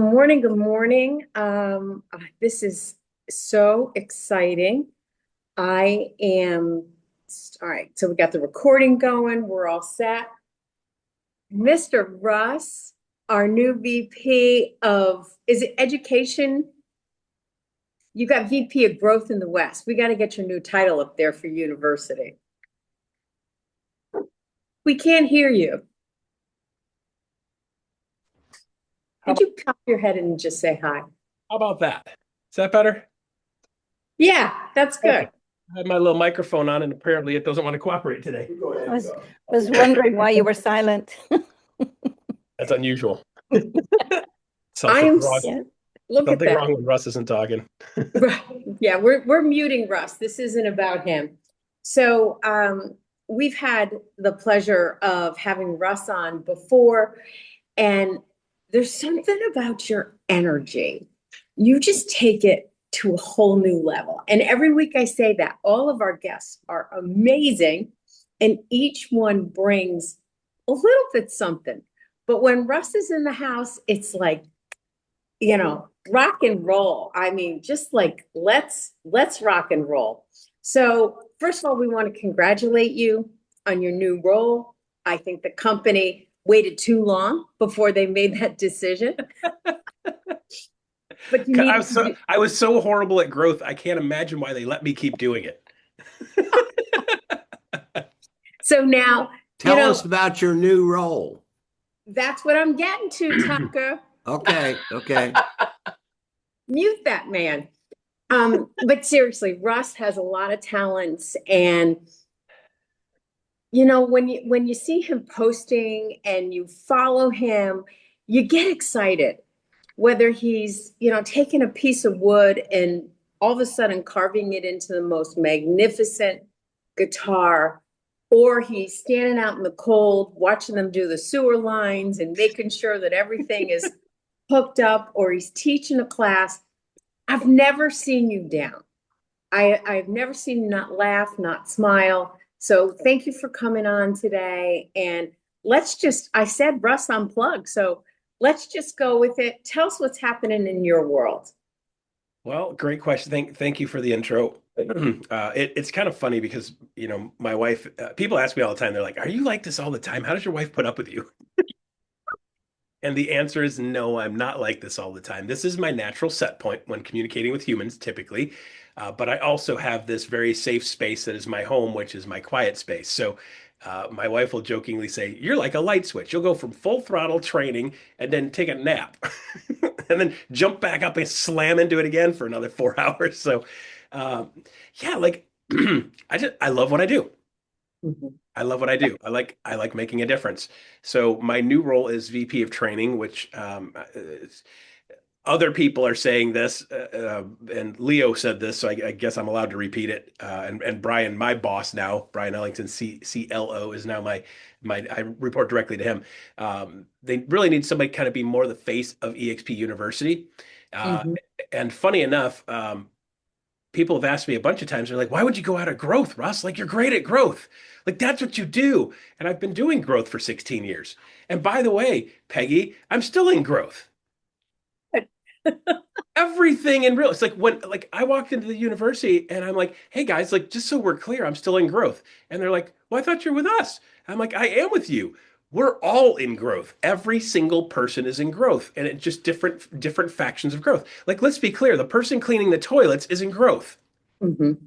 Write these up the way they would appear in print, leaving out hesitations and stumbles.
Morning, good morning. This is so exciting. I am, all right, so we got the recording going. We're all set. Mr. Russ, our new VP of, is it education? You got VP of Growth in the West. We got to get your new title up there for university. We can't hear you. How Could about, you pop your head and just say hi? how about that? Is that better? Yeah, that's Okay. good. I had my little microphone on, and apparently it doesn't want to cooperate today. I was wondering why you were silent. That's unusual. I Something am, wrong. Yeah. look at Something that. wrong when Russ isn't talking. Right. Yeah, we're muting Russ. This isn't about him. So we've had the pleasure of having Russ on before, and there's something about your energy. You just take it to a whole new level. And every week I say that all of our guests are amazing, and each one brings a little bit something. But when Russ is in the house, it's like rock and roll. I mean, just like let's rock and roll. So, first of all, we want to congratulate you on your new role. I think the company waited too long before they made that decision, but you I needed was to so do. I was so horrible at growth. I can't imagine why they let me keep doing it. So now, Tell us about your new role. that's what I'm getting to, Tucker. Okay. Mute that man. But seriously, Russ has a lot of talents, and when you see him posting and you follow him, you get excited. Whether he's, taking a piece of wood and all of a sudden carving it into the most magnificent guitar, or he's standing out in the cold watching them do the sewer lines and making sure that everything is hooked up, or he's teaching a class. I've never seen you down. I've never seen you not laugh, not smile. So thank you for coming on today. And I said Russ Unplugged. So let's just go with it. Tell us what's happening in your world. Well, great question. Thank you for the intro. It's kind of funny because, my wife, people ask me all the time, they're like, "Are you like this all the time? How does your wife put up with you?" And the answer is no, I'm not like this all the time. This is my natural set point when communicating with humans, typically. But I also have this very safe space that is my home, which is my quiet space. So my wife will jokingly say, "You're like a light switch. You'll go from full throttle training and then take a nap and then jump back up and slam into it again for another 4 hours." So, um, yeah, like I love what I do. Mhm. I love what I do. I like making a difference. So my new role is VP of training, which other people are saying this, and Leo said this, so I guess I'm allowed to repeat it. And Brian, my boss now, Brian Ellington, CLO, is now my I report directly to him. They really need somebody to kind of be more the face of EXP University. Uh, Mhm. and funny enough, people have asked me a bunch of times, they're like, "Why would you go out of growth, Russ? Like, you're great at growth. Like, that's what you do." And I've been doing growth for 16 years. And by the way, Peggy, I'm still in growth. Everything in real. It's like when like I walked into the university and I'm like, "Hey guys, like just so we're clear, I'm still in growth." And they're like, "Well, I thought you're with us." I'm like, "I am with you. We're all in growth. Every single person is in growth, and it's just different factions of growth. Like, let's be clear, the person cleaning the toilets is in growth. Mhm.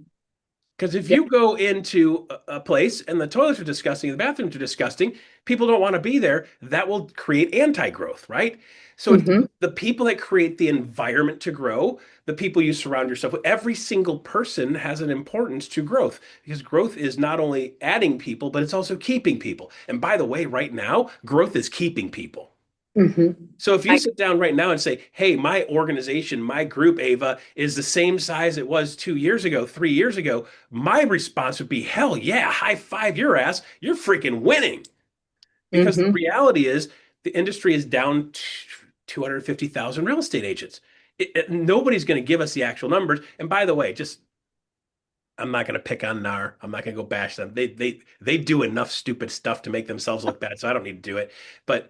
Because if Yep. you go into a place and the toilets are disgusting, the bathrooms are disgusting, people don't want to be there, that will create anti-growth, right? So it's Mhm. the people that create the environment to grow, the people you surround yourself with, every single person has an importance to growth because growth is not only adding people, but it's also keeping people. And by the way, right now, growth is keeping people. Mhm. So if you I, sit down right now and say, "Hey, my organization, my group, Ava, is the same size it was 2 years ago, 3 years ago," my response would be, "Hell yeah, high five your ass. You're freaking winning." Because the mhm. reality is the industry is down 250,000 real estate agents. Nobody's going to give us the actual numbers. And by the way, just I'm not going to pick on NAR. I'm not going to go bash them. They do enough stupid stuff to make themselves look bad, so I don't need to do it. But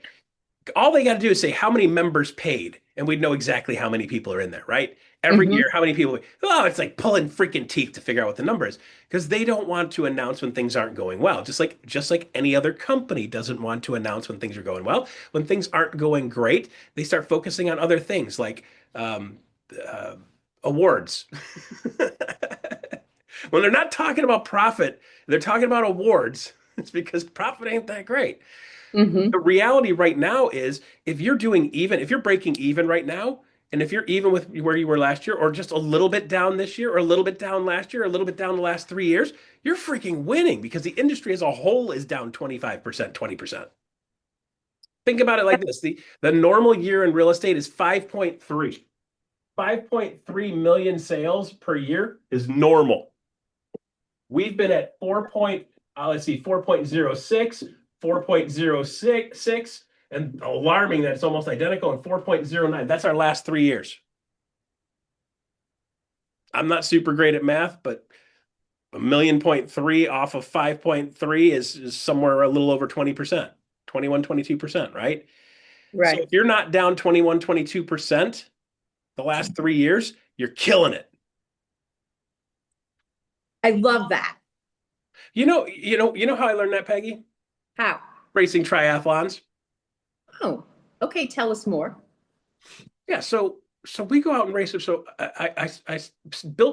All they got to do is say how many members paid, and we'd know exactly how many people are in there, right? Every Mhm. year, how many people? Oh, it's like pulling freaking teeth to figure out what the number is because they don't want to announce when things aren't going well. Just like any other company doesn't want to announce when things are going well. When things aren't going great, they start focusing on other things like um, uh, awards. When they're not talking about profit, they're talking about awards. It's because profit ain't that great. The Mhm. reality right now is if you're breaking even right now, and if you're even with where you were last year, or just a little bit down this year, or a little bit down last year, or a little bit down the last 3 years, you're freaking winning because the industry as a whole is down 25%, 20%. Think about it like this. The normal year in real estate is 5.3. 5.3 million sales per year is normal. We've been at 4.06, 4.06, and alarming that it's almost identical, and 4.09. That's our last 3 years. I'm not super great at math, but a million point three off of 5.3 is somewhere a little over 20%, 21, 22%, right? So Right. if you're not down 21, 22% the last 3 years, you're killing it. I love that. You know how I learned that, Peggy? How? Racing triathlons. Oh, okay. Tell us more. Yeah, so we go out and race. So I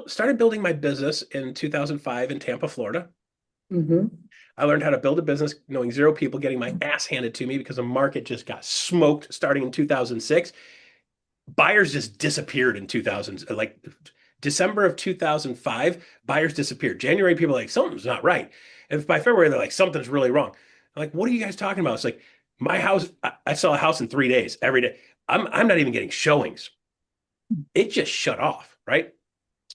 started building my business in 2005 in Tampa, Florida. Hmm. I learned how to build a business knowing zero people, getting my ass handed to me because the market just got smoked starting in 2006. Buyers just disappeared in 2000, like December of 2005, buyers disappeared. January, people are like, something's not right. And by February, they're like, something's really wrong. I'm like, what are you guys talking about? It's like, my house, I saw a house in 3 days every day. I'm not even getting showings. It just shut off, right?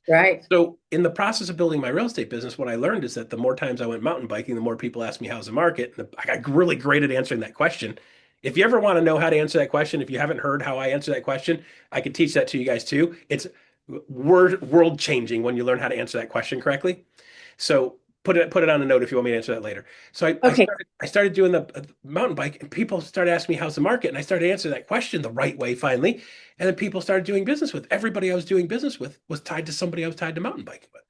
Right. So, in the process of building my real estate business, what I learned is that the more times I went mountain biking, the more people asked me how's the market. And I got really great at answering that question. If you ever want to know how to answer that question, if you haven't heard how I answer that question, I can teach that to you guys too. It's world changing when you learn how to answer that question correctly. So put it on a note if you want me to answer that later. So Okay. I started doing the mountain bike, and people started asking me how's the market, and I started answering that question the right way finally. And then people started doing business with. Everybody I was doing business with was tied to somebody I was tied to mountain biking with.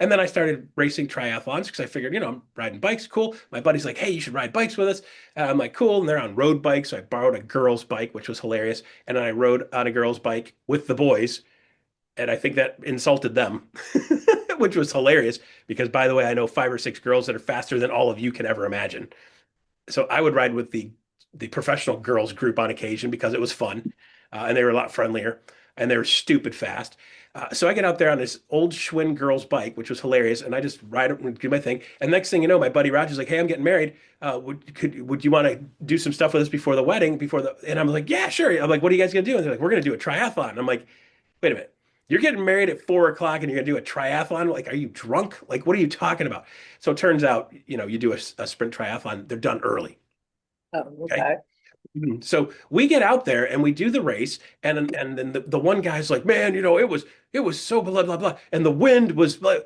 And then I started racing triathlons because I figured, I'm riding bikes, cool. My buddy's like, hey, you should ride bikes with us. I'm like, cool. And they're on road bikes. So I borrowed a girl's bike, which was hilarious. And then I rode on a girl's bike with the boys, and I think that insulted them, which was hilarious because, by the way, I know 5 or 6 girls that are faster than all of you can ever imagine. So I would ride with the professional girls group on occasion because it was fun, and they were a lot friendlier, and they were stupid fast. So I get out there on this old Schwinn girl's bike, which was hilarious, and I just ride up and do my thing. And next thing you know, my buddy Roger's like, "Hey, I'm getting married. Would you want to do some stuff with us before the wedding? And I'm like, "Yeah, sure." I'm like, "What are you guys gonna do?" And they're like, "We're gonna do a triathlon." And I'm like, wait a minute. You're getting married at 4 o'clock and you're gonna do a triathlon? Like, are you drunk? Like, what are you talking about? So it turns out, you do a sprint triathlon, they're done early. Oh, Okay. okay. So we get out there and we do the race, and then the one guy's like, man, it was so blah blah blah, and the wind was blah.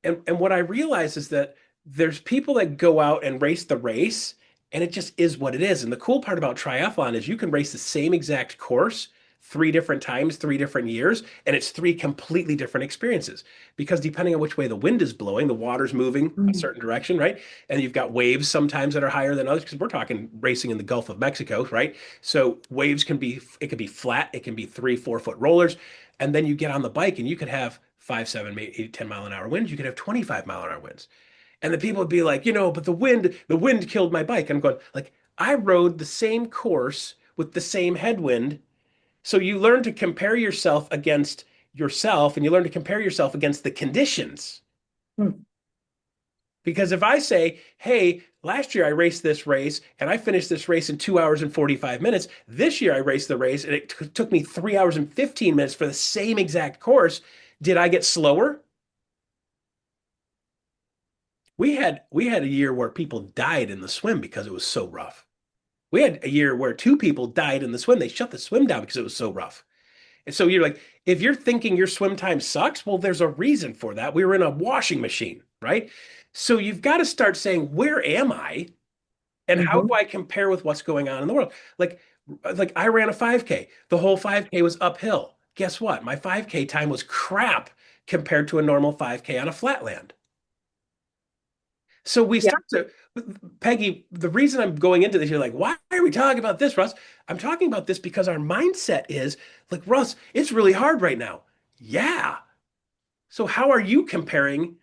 And what I realize is that there's people that go out and race the race, and it just is what it is. And the cool part about triathlon is you can race the same exact course 3 different times, 3 different years, and it's 3 completely different experiences. Because depending on which way the wind is blowing, the water's moving a Mm. certain direction, right? And you've got waves sometimes that are higher than others, because we're talking racing in the Gulf of Mexico, right? So waves it can be flat, it can be 3, 4 foot rollers. And then you get on the bike and you could have 5, 7, 8, 10 mile an hour winds. You could have 25 mile an hour winds. And the people would be like, but the wind killed my bike. I'm going, like, I rode the same course with the same headwind. So you learn to compare yourself against yourself, and you learn to compare yourself against the conditions. Hmm. Because if I say, hey, last year I raced this race and I finished this race in 2 hours and 45 minutes. This year I raced the race and it took me 3 hours and 15 minutes for the same exact course. Did I get slower? We had a year where people died in the swim because it was so rough. We had a year where 2 people died in the swim. They shut the swim down because it was so rough. And so you're like, if you're thinking your swim time sucks, well, there's a reason for that. We were in a washing machine, right? So you've got to start saying, where am I? And how Mhm. do I compare with what's going on in the world? Like I ran a 5K. The whole 5K was uphill. Guess what? My 5K time was crap compared to a normal 5K on a flatland. So we Yeah. start to, Peggy, the reason I'm going into this, you're like, why are we talking about this, Russ? I'm talking about this because our mindset is like, Russ, it's really hard right now. Yeah. So how are you comparing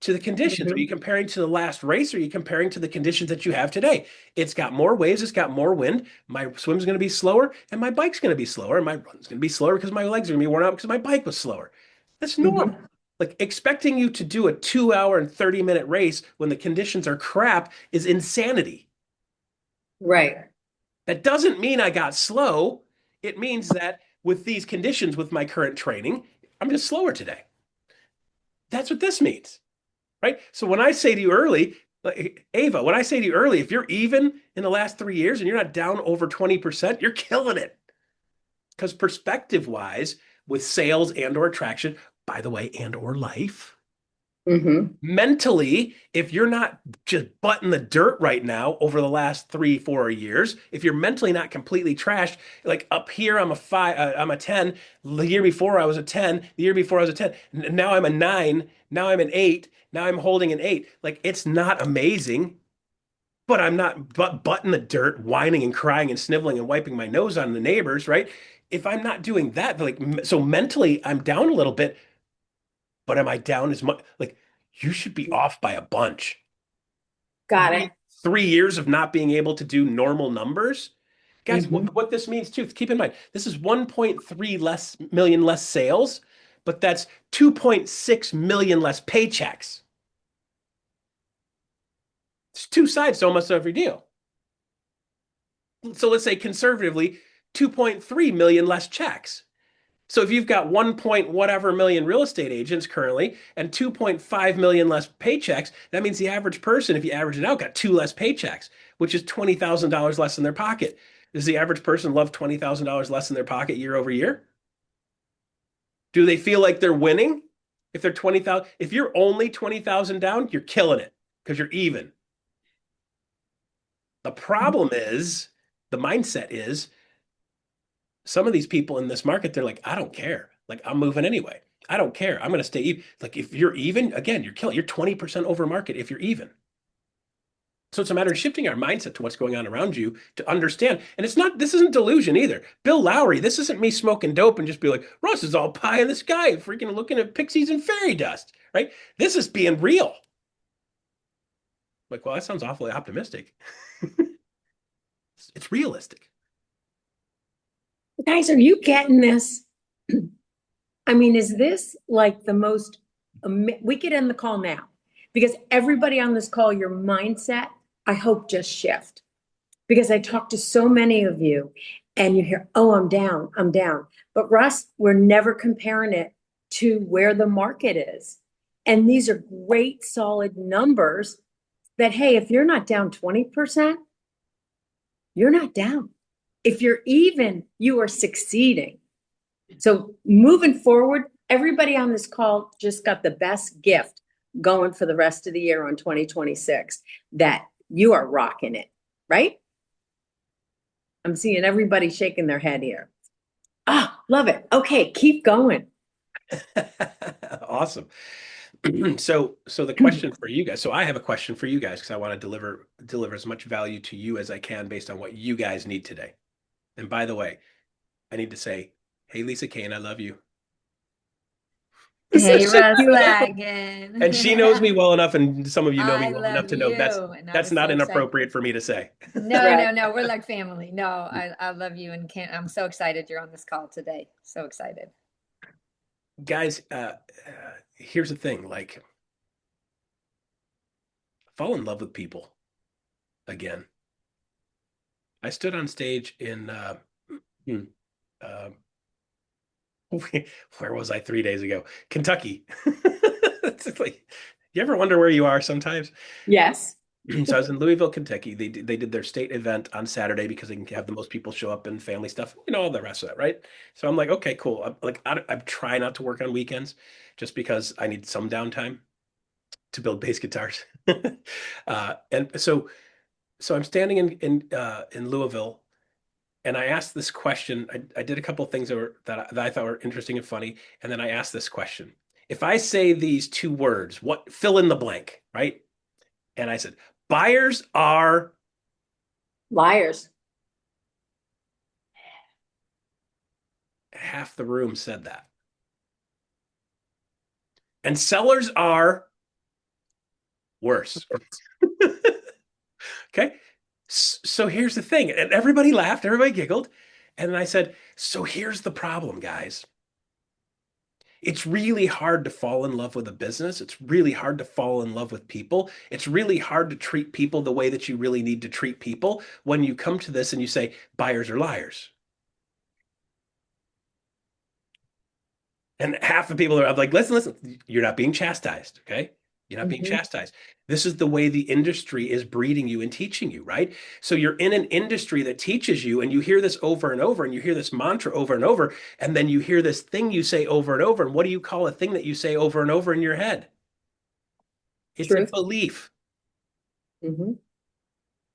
to the conditions? Are you Mhm. comparing to the last race? Or are you comparing to the conditions that you have today? It's got more waves, it's got more wind. My swim's going to be slower, and my bike's going to be slower, and my run's going to be slower because my legs are going to be worn out because my bike was slower. That's normal. Mhm. Like expecting you to do a 2 hour and 30-minute race when the conditions are crap is insanity. Right. That doesn't mean I got slow. It means that with these conditions, with my current training, I'm just slower today. That's what this means. Right? So when I say to you early, like, Ava, when I say to you early, if you're even in the last 3 years and you're not down over 20%, you're killing it. Because perspective wise, with sales and or attraction, by the way, and or life, Mhm. mentally, if you're not just butting the dirt right now over the last 3, 4 years, if you're mentally not completely trashed, like up here, I'm a 5, I'm a 10. The year before I was a 10. The year before I was a 10. Now I'm a 9. Now I'm an 8. Now I'm holding an 8. Like it's not amazing, but I'm not butting the dirt, whining and crying and sniveling and wiping my nose on the neighbors, right? If I'm not doing that, like so mentally, I'm down a little bit, but am I down as much? Like you should be off by a bunch. Got it. 3 years of not being able to do normal numbers. Guys, Mhm. what this means too, keep in mind, this is 1.3 less million less sales, but that's 2.6 million less paychecks. It's two sides to almost every deal. So let's say conservatively, 2.3 million less checks. So if you've got 1 point whatever million real estate agents currently and 2.5 million less paychecks, that means the average person, if you average it out, got two less paychecks, which is $20,000 less in their pocket. Does the average person love $20,000 less in their pocket year over year? Do they feel like they're winning? If they're 20,000, if you're only 20,000 down, you're killing it because you're even. The problem is, the mindset is some of these people in this market, they're like, I don't care. Like, I'm moving anyway. I don't care. I'm going to stay even. Like, if you're even, again, you're killing, you're 20% over market if you're even. So it's a matter of shifting our mindset to what's going on around you to understand. And it's not, this isn't delusion either. Bill Lowry, this isn't me smoking dope and just be like, Russ is all pie in the sky, freaking looking at pixies and fairy dust, right? This is being real. Like, well, that sounds awfully optimistic. It's realistic. Guys, are you getting this? I mean, is this like the most, we could end the call now because everybody on this call, your mindset, I hope just shift because I talk to so many of you and you hear, oh, I'm down, I'm down. But Russ, we're never comparing it to where the market is. And these are great, solid numbers that, hey, if you're not down 20%, you're not down. If you're even, you are succeeding. So moving forward, everybody on this call just got the best gift going for the rest of the year on 2026 that you are rocking it, right? I'm seeing everybody shaking their head here. Ah, love it. Okay, keep going. Awesome. So the question for you guys. So I have a question for you guys because I want to deliver as much value to you as I can based on what you guys need today. And by the way, I need to say, hey, Lisa Kane, I love you. Isn't Hey, she Russ beautiful? Wagon. And she knows me well enough, and some of you know me I well enough love to know you. And I that's was so not excited. inappropriate for me to say. No, Right. no, no. We're like family. No, I love you and can't. I'm so excited you're on this call today. So excited. Guys, here's the thing, like fall in love with people again. I stood on stage in hmm, uh, where was I 3 days ago? Kentucky. It's like, you ever wonder where you are sometimes? Yes. So I was in Louisville, Kentucky. They did their state event on Saturday because they can have the most people show up and family stuff, all the rest of that, right? So I'm like, okay, cool. I try not to work on weekends just because I need some downtime to build bass guitars. And so so I'm standing in Louisville, and I asked this question. I did a couple of things that I thought were interesting and funny, and then I asked this question: if I say these two words, what fill in the blank, right? And I said, buyers are Liars. half the room said that, and sellers are worse. Okay. So here's the thing. And everybody laughed, everybody giggled. And then I said, so here's the problem, guys. It's really hard to fall in love with a business. It's really hard to fall in love with people. It's really hard to treat people the way that you really need to treat people when you come to this and you say, buyers are liars. And half the people are I'm like, listen, you're not being chastised, okay? You're not being Mhm. chastised. This is the way the industry is breeding you and teaching you, right? So you're in an industry that teaches you, and you hear this over and over, and you hear this mantra over and over, and then you hear this thing you say over and over. And what do you call a thing that you say over and over in your head? It's a Truth. belief. Mhm.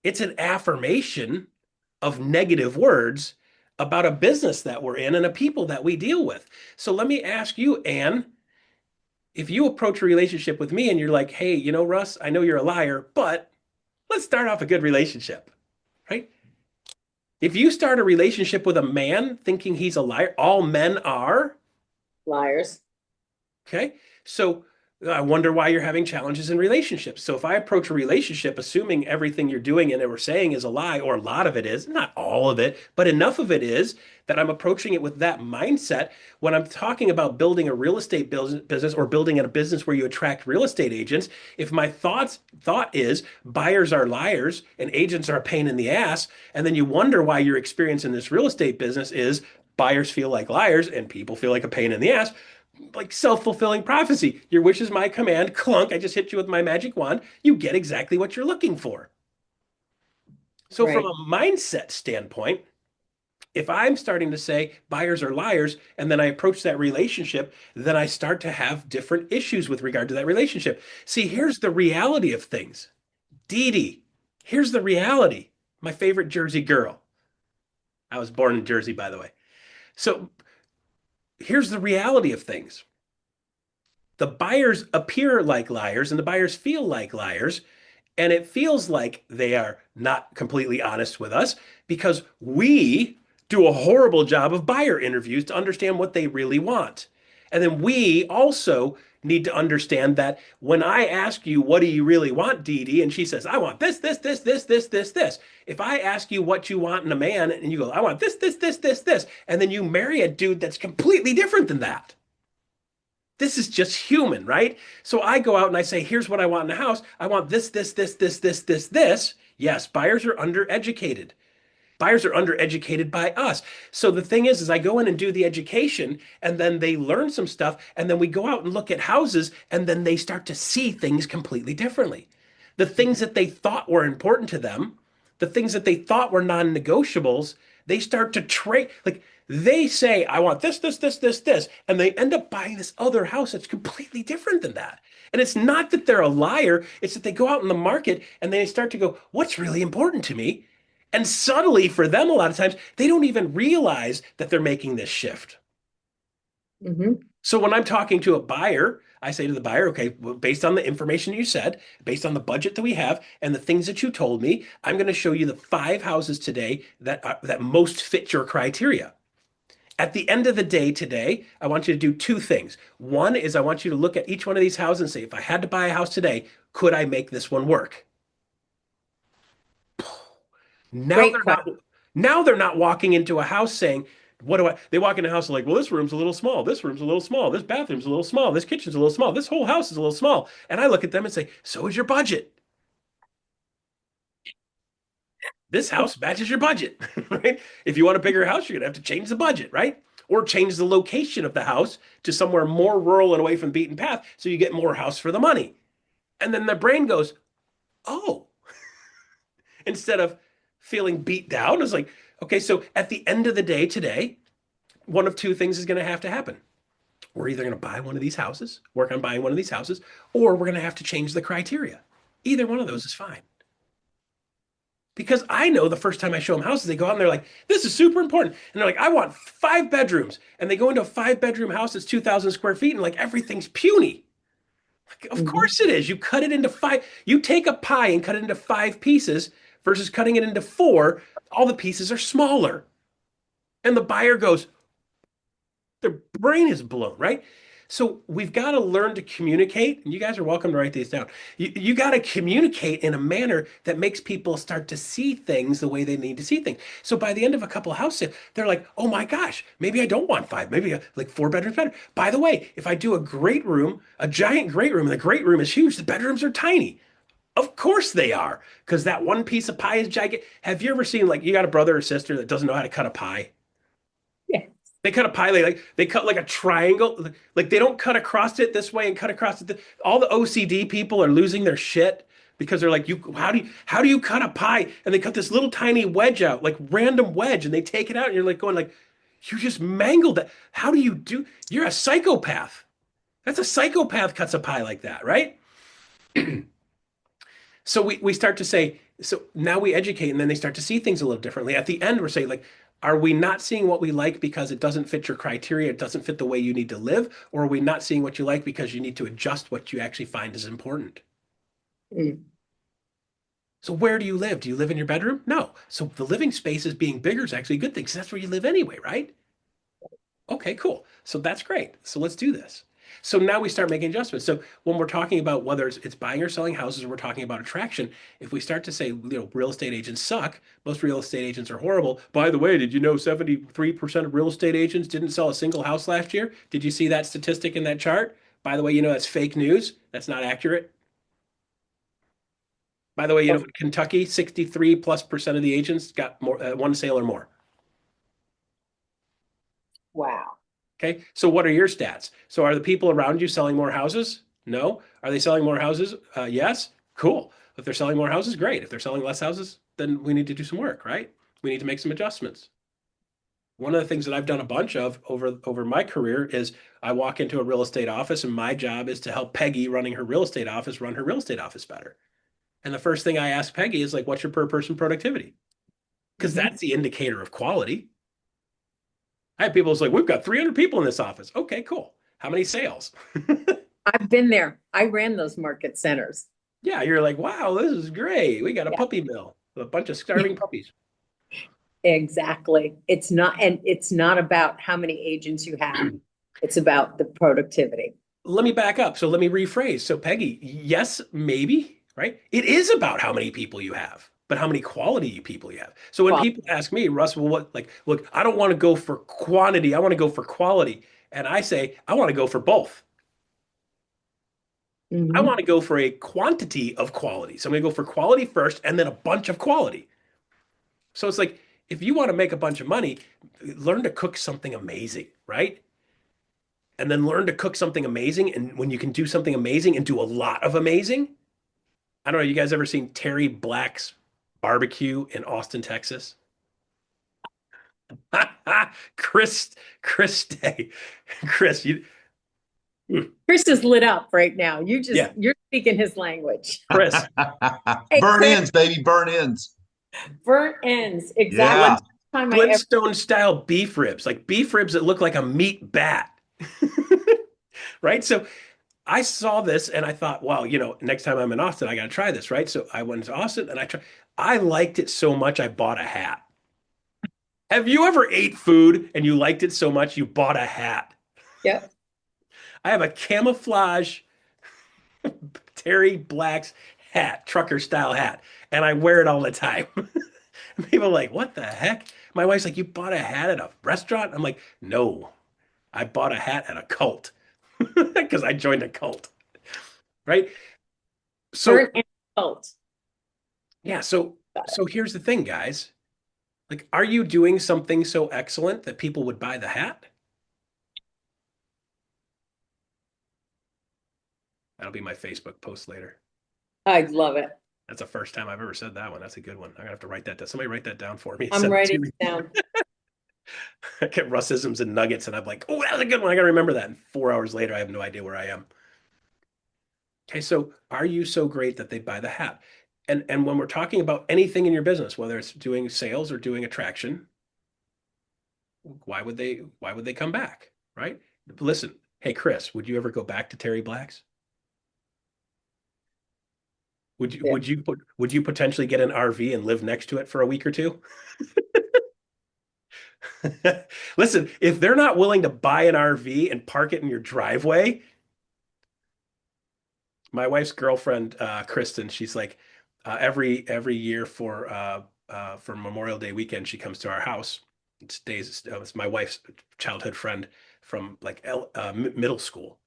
It's an affirmation of negative words about a business that we're in and a people that we deal with. So let me ask you, Anne, if you approach a relationship with me and you're like, hey, Russ, I know you're a liar, but let's start off a good relationship, right? If you start a relationship with a man thinking he's a liar, all men are, Liars. okay? So I wonder why you're having challenges in relationships. So if I approach a relationship assuming everything you're doing and that we're saying is a lie, or a lot of it is, not all of it, but enough of it is that I'm approaching it with that mindset when I'm talking about building a real estate business or building a business where you attract real estate agents. If my thought is buyers are liars and agents are a pain in the ass, and then you wonder why your experience in this real estate business is buyers feel like liars and people feel like a pain in the ass, like self-fulfilling prophecy. Your wish is my command. Clunk. I just hit you with my magic wand. You get exactly what you're looking for. So from Right. a mindset standpoint, if I'm starting to say buyers are liars and then I approach that relationship, then I start to have different issues with regard to that relationship. See, here's the reality of things. Dee Dee, here's the reality. My favorite Jersey girl. I was born in Jersey, by the way. So here's the reality of things. The buyers appear like liars and the buyers feel like liars. And it feels like they are not completely honest with us because we do a horrible job of buyer interviews to understand what they really want. And then we also need to understand that when I ask you, what do you really want, Dee Dee? And she says, I want this, this, this, this, this, this, this. If I ask you what you want in a man and you go, I want this, this, this, this, this, and then you marry a dude that's completely different than that, this is just human, right? So I go out and I say, here's what I want in a house. I want this, this, this, this, this, this, this. Yes, buyers are undereducated. Buyers are undereducated by us. So the thing is I go in and do the education and then they learn some stuff. And then we go out and look at houses and then they start to see things completely differently. The things that they thought were important to them, the things that they thought were non-negotiables, they start to trade. Like they say, I want this, this, this, this, this. And they end up buying this other house that's completely different than that. And it's not that they're a liar, it's that they go out in the market and they start to go, what's really important to me? And subtly, for them, a lot of times, they don't even realize that they're making this shift. Mhm. So when I'm talking to a buyer, I say to the buyer, okay, well, based on the information you said, based on the budget that we have and the things that you told me, I'm going to show you the 5 houses today that most fit your criteria. At the end of the day today, I want you to do 2 things. One is I want you to look at each one of these houses and say, if I had to buy a house today, could I make this one work? Now Great they're question. not now they're not walking into a house saying, what do I they walk into a house like, well, this room's a little small, this room's a little small, this bathroom's a little small, this kitchen's a little small, this whole house is a little small. And I look at them and say, so is your budget. This house matches your budget, right? If you want a bigger house, you're gonna have to change the budget, right? Or change the location of the house to somewhere more rural and away from the beaten path so you get more house for the money. And then the brain goes, oh, instead of feeling beat down, it's like, okay, so at the end of the day today, one of 2 things is going to have to happen. We're either going to buy one of these houses, work on buying one of these houses, or we're going to have to change the criteria. Either one of those is fine. Because I know the first time I show them houses, they go out and they're like, this is super important. And they're like, I want 5 bedrooms. And they go into a 5 bedroom house that's 2,000 square feet and like everything's puny. Like, of Mhm. course it is. You cut it into five. You take a pie and cut it into 5 pieces versus cutting it into four. All the pieces are smaller. And the buyer goes, their brain is blown, right? So we've got to learn to communicate, and you guys are welcome to write these down. You got to communicate in a manner that makes people start to see things the way they need to see things. So by the end of a couple of house sales, they're like, oh my gosh, maybe I don't want five, maybe like 4 bedrooms better. By the way, if I do a great room, a giant great room, and the great room is huge, the bedrooms are tiny. Of course they are, because that one piece of pie is gigantic. Have you ever seen, like, you got a brother or sister that doesn't know how to cut a pie? Yeah. They cut a pie like they cut like a triangle. Like they don't cut across it this way and cut across it. All the OCD people are losing their shit because they're like, you how do you cut a pie? And they cut this little tiny wedge out, like random wedge, and they take it out, and you're like going like, you just mangled that. How do you do? You're a psychopath. That's a psychopath cuts a pie like that, right? So we start to say, so now we educate, and then they start to see things a little differently. At the end, we're saying, like, are we not seeing what we like because it doesn't fit your criteria, it doesn't fit the way you need to live, or are we not seeing what you like because you need to adjust what you actually find is important? Mm. So where do you live? Do you live in your bedroom? No. So the living space is being bigger is actually a good thing because that's where you live anyway, right? Okay, cool. So that's great. So let's do this. So now we start making adjustments. So when we're talking about whether it's buying or selling houses, or we're talking about attraction, if we start to say, real estate agents suck, most real estate agents are horrible. By the way, did you know 73% of real estate agents didn't sell a single house last year? Did you see that statistic in that chart? By the way, that's fake news. That's not accurate. By the way, in Kentucky, 63 plus percent of the agents got more, one sale or more. Wow. Okay. So what are your stats? So are the people around you selling more houses? No. Are they selling more houses? Yes. Cool. If they're selling more houses, great. If they're selling less houses, then we need to do some work, right? We need to make some adjustments. One of the things that I've done a bunch of over my career is I walk into a real estate office, and my job is to help Peggy running her real estate office run her real estate office better. And the first thing I ask Peggy is like, what's your per person productivity? Because Mhm. that's the indicator of quality. I have people who's like, we've got 300 people in this office. Okay, cool. How many sales? I've been there. I ran those market centers. Yeah, you're like, wow, this is great. We got a Yeah. puppy mill with a bunch of starving puppies. Exactly. It's not about how many agents you have. It's about the productivity. Let me back up. So let me rephrase. So, Peggy, yes, maybe, right? It is about how many people you have, but how many quality people you have. So when Well, people ask me, Russ, well, what, like, look, I don't want to go for quantity, I want to go for quality. And I say, I want to go for both. I mhm. want to go for a quantity of quality. So I'm going to go for quality first and then a bunch of quality. So it's like, if you want to make a bunch of money, learn to cook something amazing, right? And then learn to cook something amazing. And when you can do something amazing and do a lot of amazing, I don't know, you guys ever seen Terry Black's barbecue in Austin, Texas? Chris, Chris Day. Chris, Chris is lit up right now. yeah, You're speaking his language. Chris, Hey, Burn Chris, ends, baby, burn ends. burnt ends. Exactly. Yeah. Flint, Time I ever Flintstone style beef ribs, like beef ribs that look like a meat bat. Right? So I saw this and I thought, wow, next time I'm in Austin, I got to try this, right? So I went to Austin and I liked it so much I bought a hat. Have you ever ate food and you liked it so much you bought a hat? Yep. I have a camouflage Terry Black's hat, trucker style hat, and I wear it all the time. People are like, what the heck? My wife's like, you bought a hat at a restaurant? I'm like, no, I bought a hat at a cult because I joined a cult, right? So Burnt and salt. yeah, so here's the thing, guys. Like, are you doing something so excellent that people would buy the hat? That'll be my Facebook post later. I love it. That's the first time I've ever said that one. That's a good one. I'm gonna have to write that down. Somebody write that down for me. I'm Send it to writing me. it down. I get Russisms and nuggets, and I'm like, oh, that was a good one. I gotta remember that. And 4 hours later, I have no idea where I am. Okay, so are you so great that they buy the hat? And when we're talking about anything in your business, whether it's doing sales or doing attraction, why would they come back, right? Listen, hey Chris, would you ever go back to Terry Black's? Yeah. Would you potentially get an RV and live next to it for a week or two? Listen, if they're not willing to buy an RV and park it in your driveway, my wife's girlfriend, Kristen, she's like, every year for Memorial Day weekend, she comes to our house. It stays. It's my wife's childhood friend from like middle school,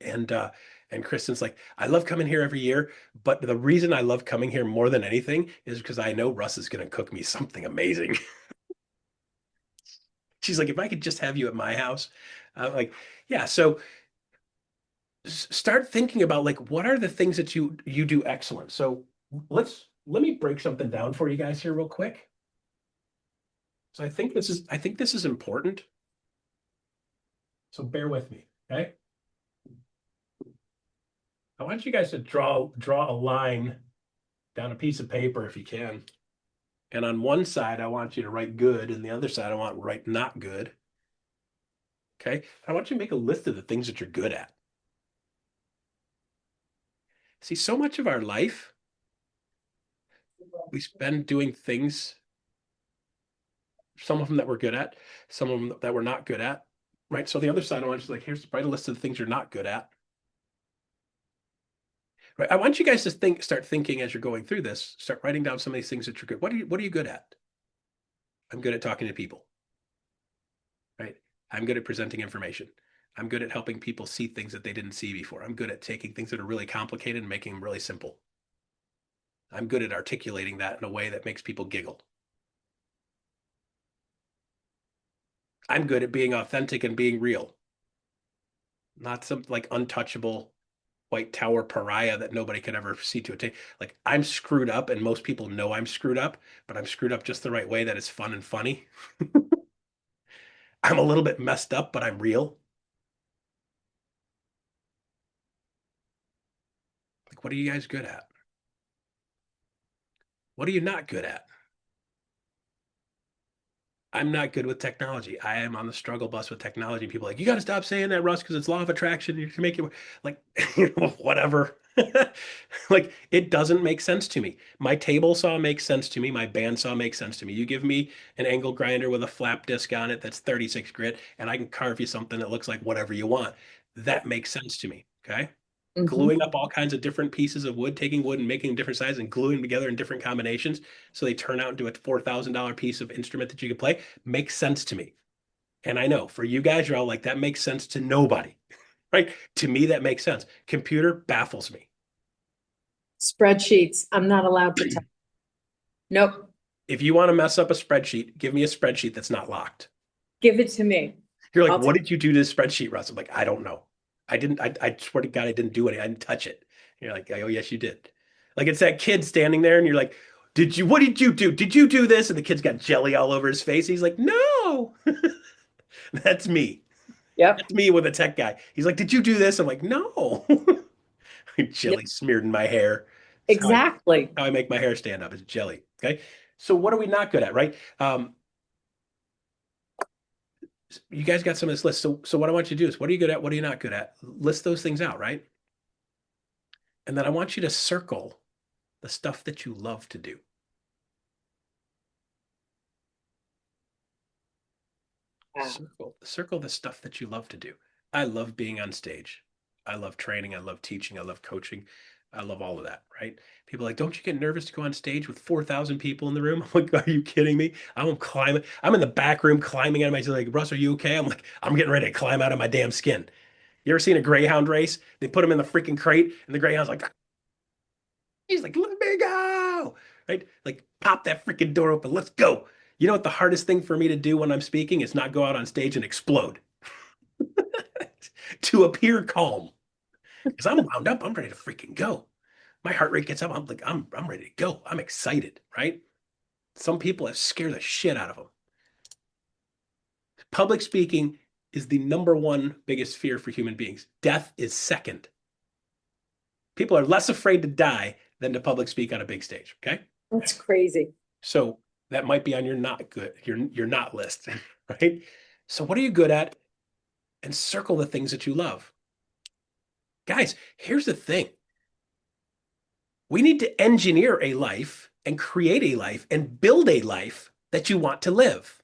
and Kristen's like, I love coming here every year, but the reason I love coming here more than anything is because I know Russ is going to cook me something amazing. She's like, if I could just have you at my house, I'm like, yeah. So start thinking about like what are the things that you do excellent. So let me break something down for you guys here real quick. So I think this is important. So bear with me, okay? I want you guys to draw a line down a piece of paper if you can. And on one side, I want you to write good, and the other side, I want to write not good. Okay? I want you to make a list of the things that you're good at. See, so much of our life we spend doing things, some of them that we're good at, some of them that we're not good at, right? So the other side, I want you to like, here's write a list of the things you're not good at. Right. I want you guys to start thinking as you're going through this, start writing down some of these things that you're good. What are you good at? I'm good at talking to people, right? I'm good at presenting information. I'm good at helping people see things that they didn't see before. I'm good at taking things that are really complicated and making them really simple. I'm good at articulating that in a way that makes people giggle. I'm good at being authentic and being real, not some like untouchable white tower pariah that nobody could ever see to attain. Like I'm screwed up, and most people know I'm screwed up, but I'm screwed up just the right way that it's fun and funny. I'm a little bit messed up, but I'm real. Like, what are you guys good at? What are you not good at? I'm not good with technology. I am on the struggle bus with technology. People are like, you got to stop saying that, Russ, because it's law of attraction. You can make it like, whatever. Like, it doesn't make sense to me. My table saw makes sense to me. My bandsaw makes sense to me. You give me an angle grinder with a flap disc on it that's 36 grit, and I can carve you something that looks like whatever you want. That makes sense to me. Okay. Mhm. Gluing up all kinds of different pieces of wood, taking wood and making different sizes and gluing them together in different combinations so they turn out into a $4,000 piece of instrument that you can play makes sense to me. And I know for you guys, you're all like, that makes sense to nobody, right? To me, that makes sense. Computer baffles me. Spreadsheets, I'm not allowed to touch. Nope, If you want to mess up a spreadsheet, give me a spreadsheet that's not locked. give it to me. You're like, I'll what did you do to this spreadsheet, Russ? I'm like, I don't know. I swear to God, I didn't do anything. I didn't touch it. And you're like, oh, yes, you did. Like it's that kid standing there and you're like, what did you do? Did you do this? And the kid's got jelly all over his face. He's like, no, that's me. Yep, That's me with a tech guy. He's like, did you do this? I'm like, no. yep, Jelly smeared in my hair. It's exactly. how I make my hair stand up. It's jelly. Okay. So what are we not good at, right? You guys got some of this list. So what I want you to do is what are you good at? What are you not good at? List those things out, right? And then I want you to circle the stuff that you love to do. Wow. Circle the stuff that you love to do. I love being on stage. I love training. I love teaching. I love coaching. I love all of that, right? People are like, don't you get nervous to go on stage with 4,000 people in the room? I'm like, are you kidding me? I'm climbing. I'm in the back room climbing out of my, like, Russ, are you okay? I'm like, I'm getting ready to climb out of my damn skin. You ever seen a greyhound race? They put him in the freaking crate, and the greyhound's like, he's like, let me go, right? Like, pop that freaking door open. Let's go. You know what the hardest thing for me to do when I'm speaking is not go out on stage and explode. To appear calm. Because I'm wound up, I'm ready to freaking go. My heart rate gets up. I'm like, I'm ready to go. I'm excited, right? Some people have scared the shit out of them. Public speaking is the number one biggest fear for human beings. Death is second. People are less afraid to die than to public speak on a big stage. Okay. That's crazy. So that might be on your not good, your not list, right? So what are you good at? And circle the things that you love. Guys, here's the thing. We need to engineer a life and create a life and build a life that you want to live.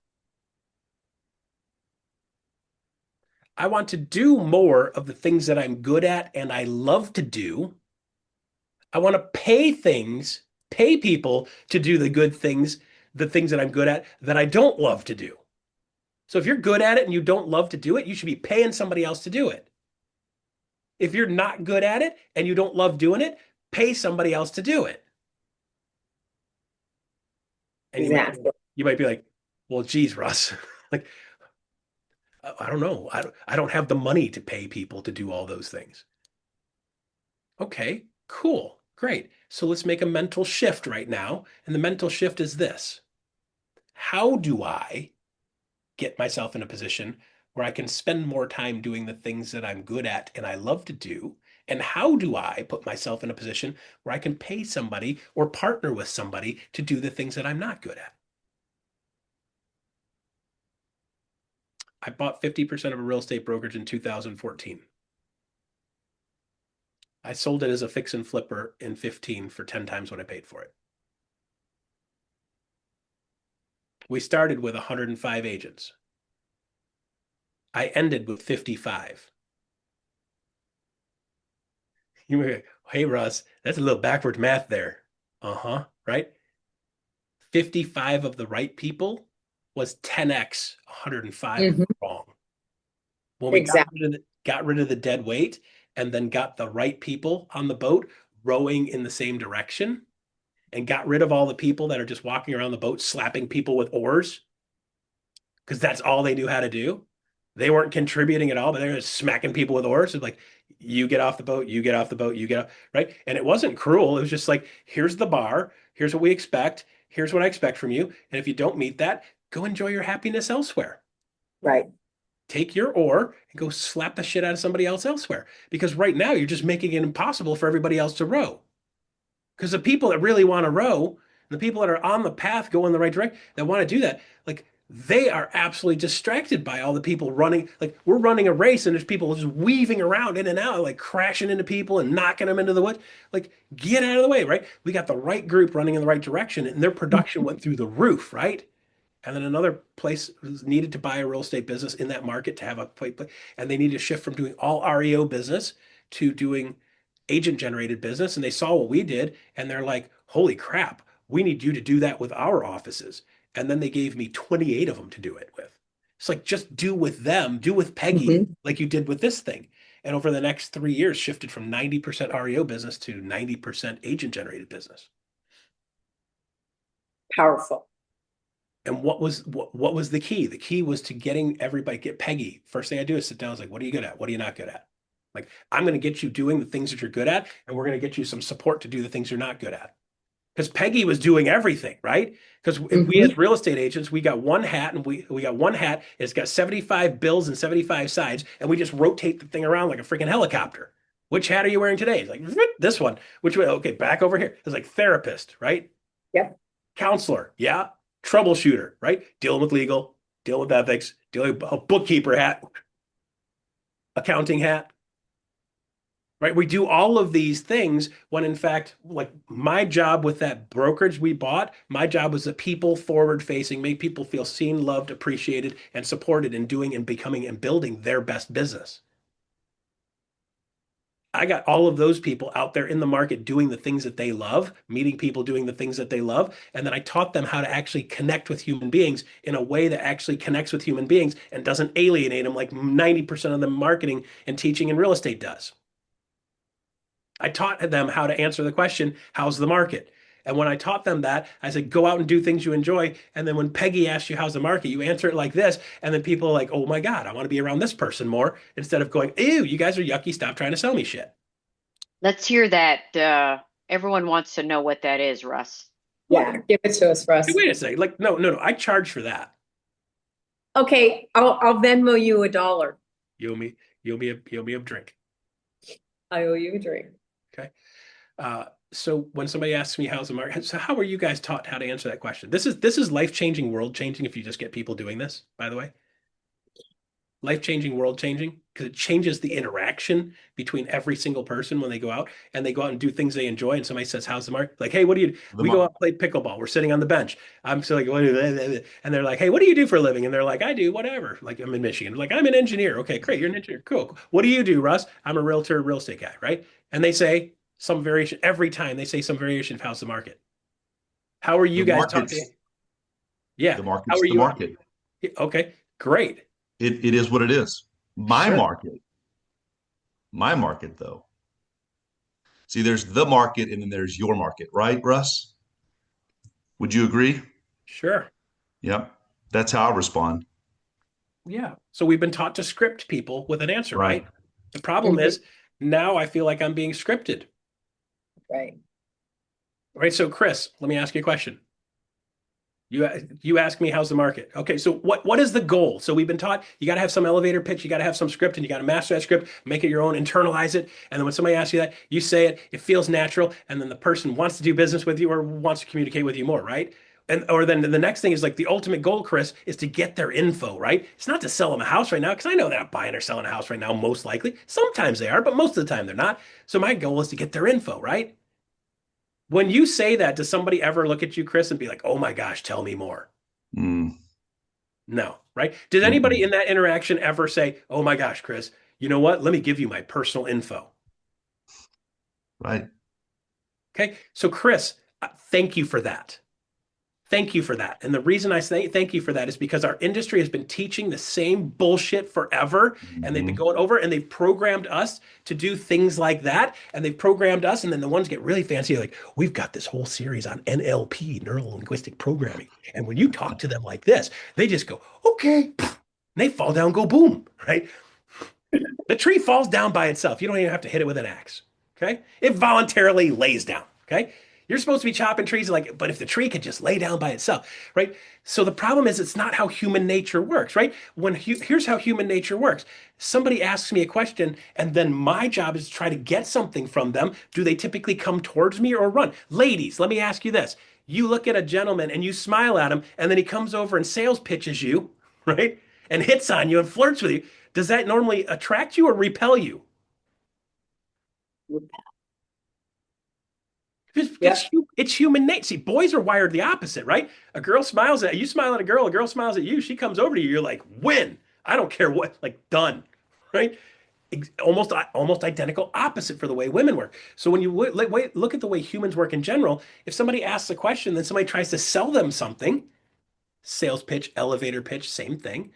I want to do more of the things that I'm good at and I love to do. I want to pay people to do the good things, the things that I'm good at that I don't love to do. So if you're good at it and you don't love to do it, you should be paying somebody else to do it. If you're not good at it and you don't love doing it, pay somebody else to do it. And Exactly. you might be like, well, geez, Russ, like, I don't know. I don't have the money to pay people to do all those things. Okay, cool, great. So let's make a mental shift right now. And the mental shift is this. How do I get myself in a position where I can spend more time doing the things that I'm good at and I love to do? And how do I put myself in a position where I can pay somebody or partner with somebody to do the things that I'm not good at? I bought 50% of a real estate brokerage in 2014. I sold it as a fix and flipper in 15 for 10 times what I paid for it. We started with 105 agents. I ended with 55. You may be like, hey, Russ, that's a little backwards math there. Uh-huh, right? 55 of the right people was 10x 105 Mhm. wrong. When we Exactly. got rid of the dead weight and then got the right people on the boat rowing in the same direction and got rid of all the people that are just walking around the boat slapping people with oars because that's all they knew how to do. They weren't contributing at all, but they were just smacking people with oars. It's like, you get off the boat, you get off the boat, you get off, right? And it wasn't cruel. It was just like, here's the bar, here's what we expect, here's what I expect from you. And if you don't meet that, go enjoy your happiness elsewhere. Right. Take your oar and go slap the shit out of somebody else elsewhere. Because right now you're just making it impossible for everybody else to row. Because the people that really want to row, the people that are on the path going the right direction, that want to do that, like they are absolutely distracted by all the people running. Like we're running a race and there's people just weaving around in and out, like crashing into people and knocking them into the woods. Like get out of the way, right? We got the right group running in the right direction and their production went through the roof, right? And then another place needed to buy a real estate business in that market to have a play, and they needed to shift from doing all REO business to doing agent generated business. And they saw what we did and they're like, holy crap, we need you to do that with our offices. And then they gave me 28 of them to do it with. It's like, just do with them, do with Peggy, Mhm. like you did with this thing. And over the next 3 years, shifted from 90% REO business to 90% agent generated business. Powerful. And what was the key? The key was to getting everybody, get Peggy. First thing I do is sit down. I was like, what are you good at? What are you not good at? Like, I'm going to get you doing the things that you're good at, and we're going to get you some support to do the things you're not good at. Because Peggy was doing everything, right? Because if we as Mhm. real estate agents, we got one hat and we got one hat, it's got 75 bills and 75 sides, and we just rotate the thing around like a freaking helicopter. Which hat are you wearing today? It's like this one. Which way? Okay, back over here. It's like therapist, right? Yep. Counselor, yeah. Troubleshooter, right? Dealing with legal, dealing with ethics, dealing with a bookkeeper hat, accounting hat, right? We do all of these things when in fact, like my job with that brokerage we bought, my job was the people forward facing, make people feel seen, loved, appreciated, and supported in doing and becoming and building their best business. I got all of those people out there in the market doing the things that they love, meeting people doing the things that they love. And then I taught them how to actually connect with human beings in a way that actually connects with human beings and doesn't alienate them like 90% of the marketing and teaching in real estate does. I taught them how to answer the question, how's the market? And when I taught them that, I said, go out and do things you enjoy. And then when Peggy asks you, how's the market? You answer it like this. And then people are like, oh my God, I want to be around this person more instead of going, ew, you guys are yucky. Stop trying to sell me shit. Let's hear that. Everyone wants to know what that is, Russ. Yeah. Give it to us, Russ. Wait a second. Like, no. I charge for that. Okay. I'll Venmo you $1. You owe me a drink. I owe you a drink. Okay. So when somebody asks me how's the market, so how are you guys taught how to answer that question? This is life-changing, world-changing if you just get people doing this, by the way. Life-changing, world-changing, because it changes the interaction between every single person when they go out and they go out and do things they enjoy. And somebody says, how's the market? Like, hey, what do you, The we go mar- out and play pickleball. We're sitting on the bench. I'm still like, what do and they're like, hey, what do you do for a living? And they're like, I do whatever. Like, I'm in Michigan. Like, I'm an engineer. Okay, great. You're an engineer. Cool. What do you do, Russ? I'm a realtor, real estate guy, right? And they say some variation every time they say some variation of how's the market. How are you the guys talking? market's Yeah. the How market's are the you? market. Okay, great. It is what it is. Sure. My market though. See, there's the market and then there's your market, right, Russ? Would you agree? Sure. Yep. That's how I respond. Yeah. So we've been taught to script people with an answer, Right. right? The problem And is now I feel like I'm being scripted. right. Right. So Chris, let me ask you a question. You ask me how's the market? Okay, so what is the goal? So we've been taught you got to have some elevator pitch, you got to have some script, and you got to master that script, make it your own, internalize it, and then when somebody asks you that, you say it, it feels natural, and then the person wants to do business with you or wants to communicate with you more, right? And or then the next thing is like the ultimate goal, Chris, is to get their info, right? It's not to sell them a house right now, because I know they're not buying or selling a house right now, most likely. Sometimes they are, but most of the time they're not. So my goal is to get their info, right? When you say that, does somebody ever look at you, Chris, and be like, "Oh my gosh, tell me more"? Mm, No, right? Did anybody mm-mm. in that interaction ever say, "Oh my gosh, Chris, you know what? Let me give you my personal info." Right. Okay. So, Chris, thank you for that. Thank you for that. And the reason I say thank you for that is because our industry has been teaching the same bullshit forever. And they've been Mhm. going over and they've programmed us to do things like that. And they've programmed us. And then the ones get really fancy, like, we've got this whole series on NLP, neuro linguistic programming. And when you talk to them like this, they just go, okay. And they fall down, go boom, right? The tree falls down by itself. You don't even have to hit it with an axe. Okay. It voluntarily lays down. Okay. You're supposed to be chopping trees like, but if the tree could just lay down by itself, right? So the problem is it's not how human nature works, right? Here's how human nature works. Somebody asks me a question, and then my job is to try to get something from them. Do they typically come towards me or run? Ladies, let me ask you this. You look at a gentleman and you smile at him, and then he comes over and sales pitches you, right? And hits on you and flirts with you. Does that normally attract you or repel you? Yeah. It's human nature. See, boys are wired the opposite, right? A girl smiles at you, smile at a girl smiles at you, she comes over to you, you're like, win. I don't care what, like done, right? Almost identical opposite for the way women work. So when you look at the way humans work in general, if somebody asks a question, then somebody tries to sell them something, sales pitch, elevator pitch, same thing,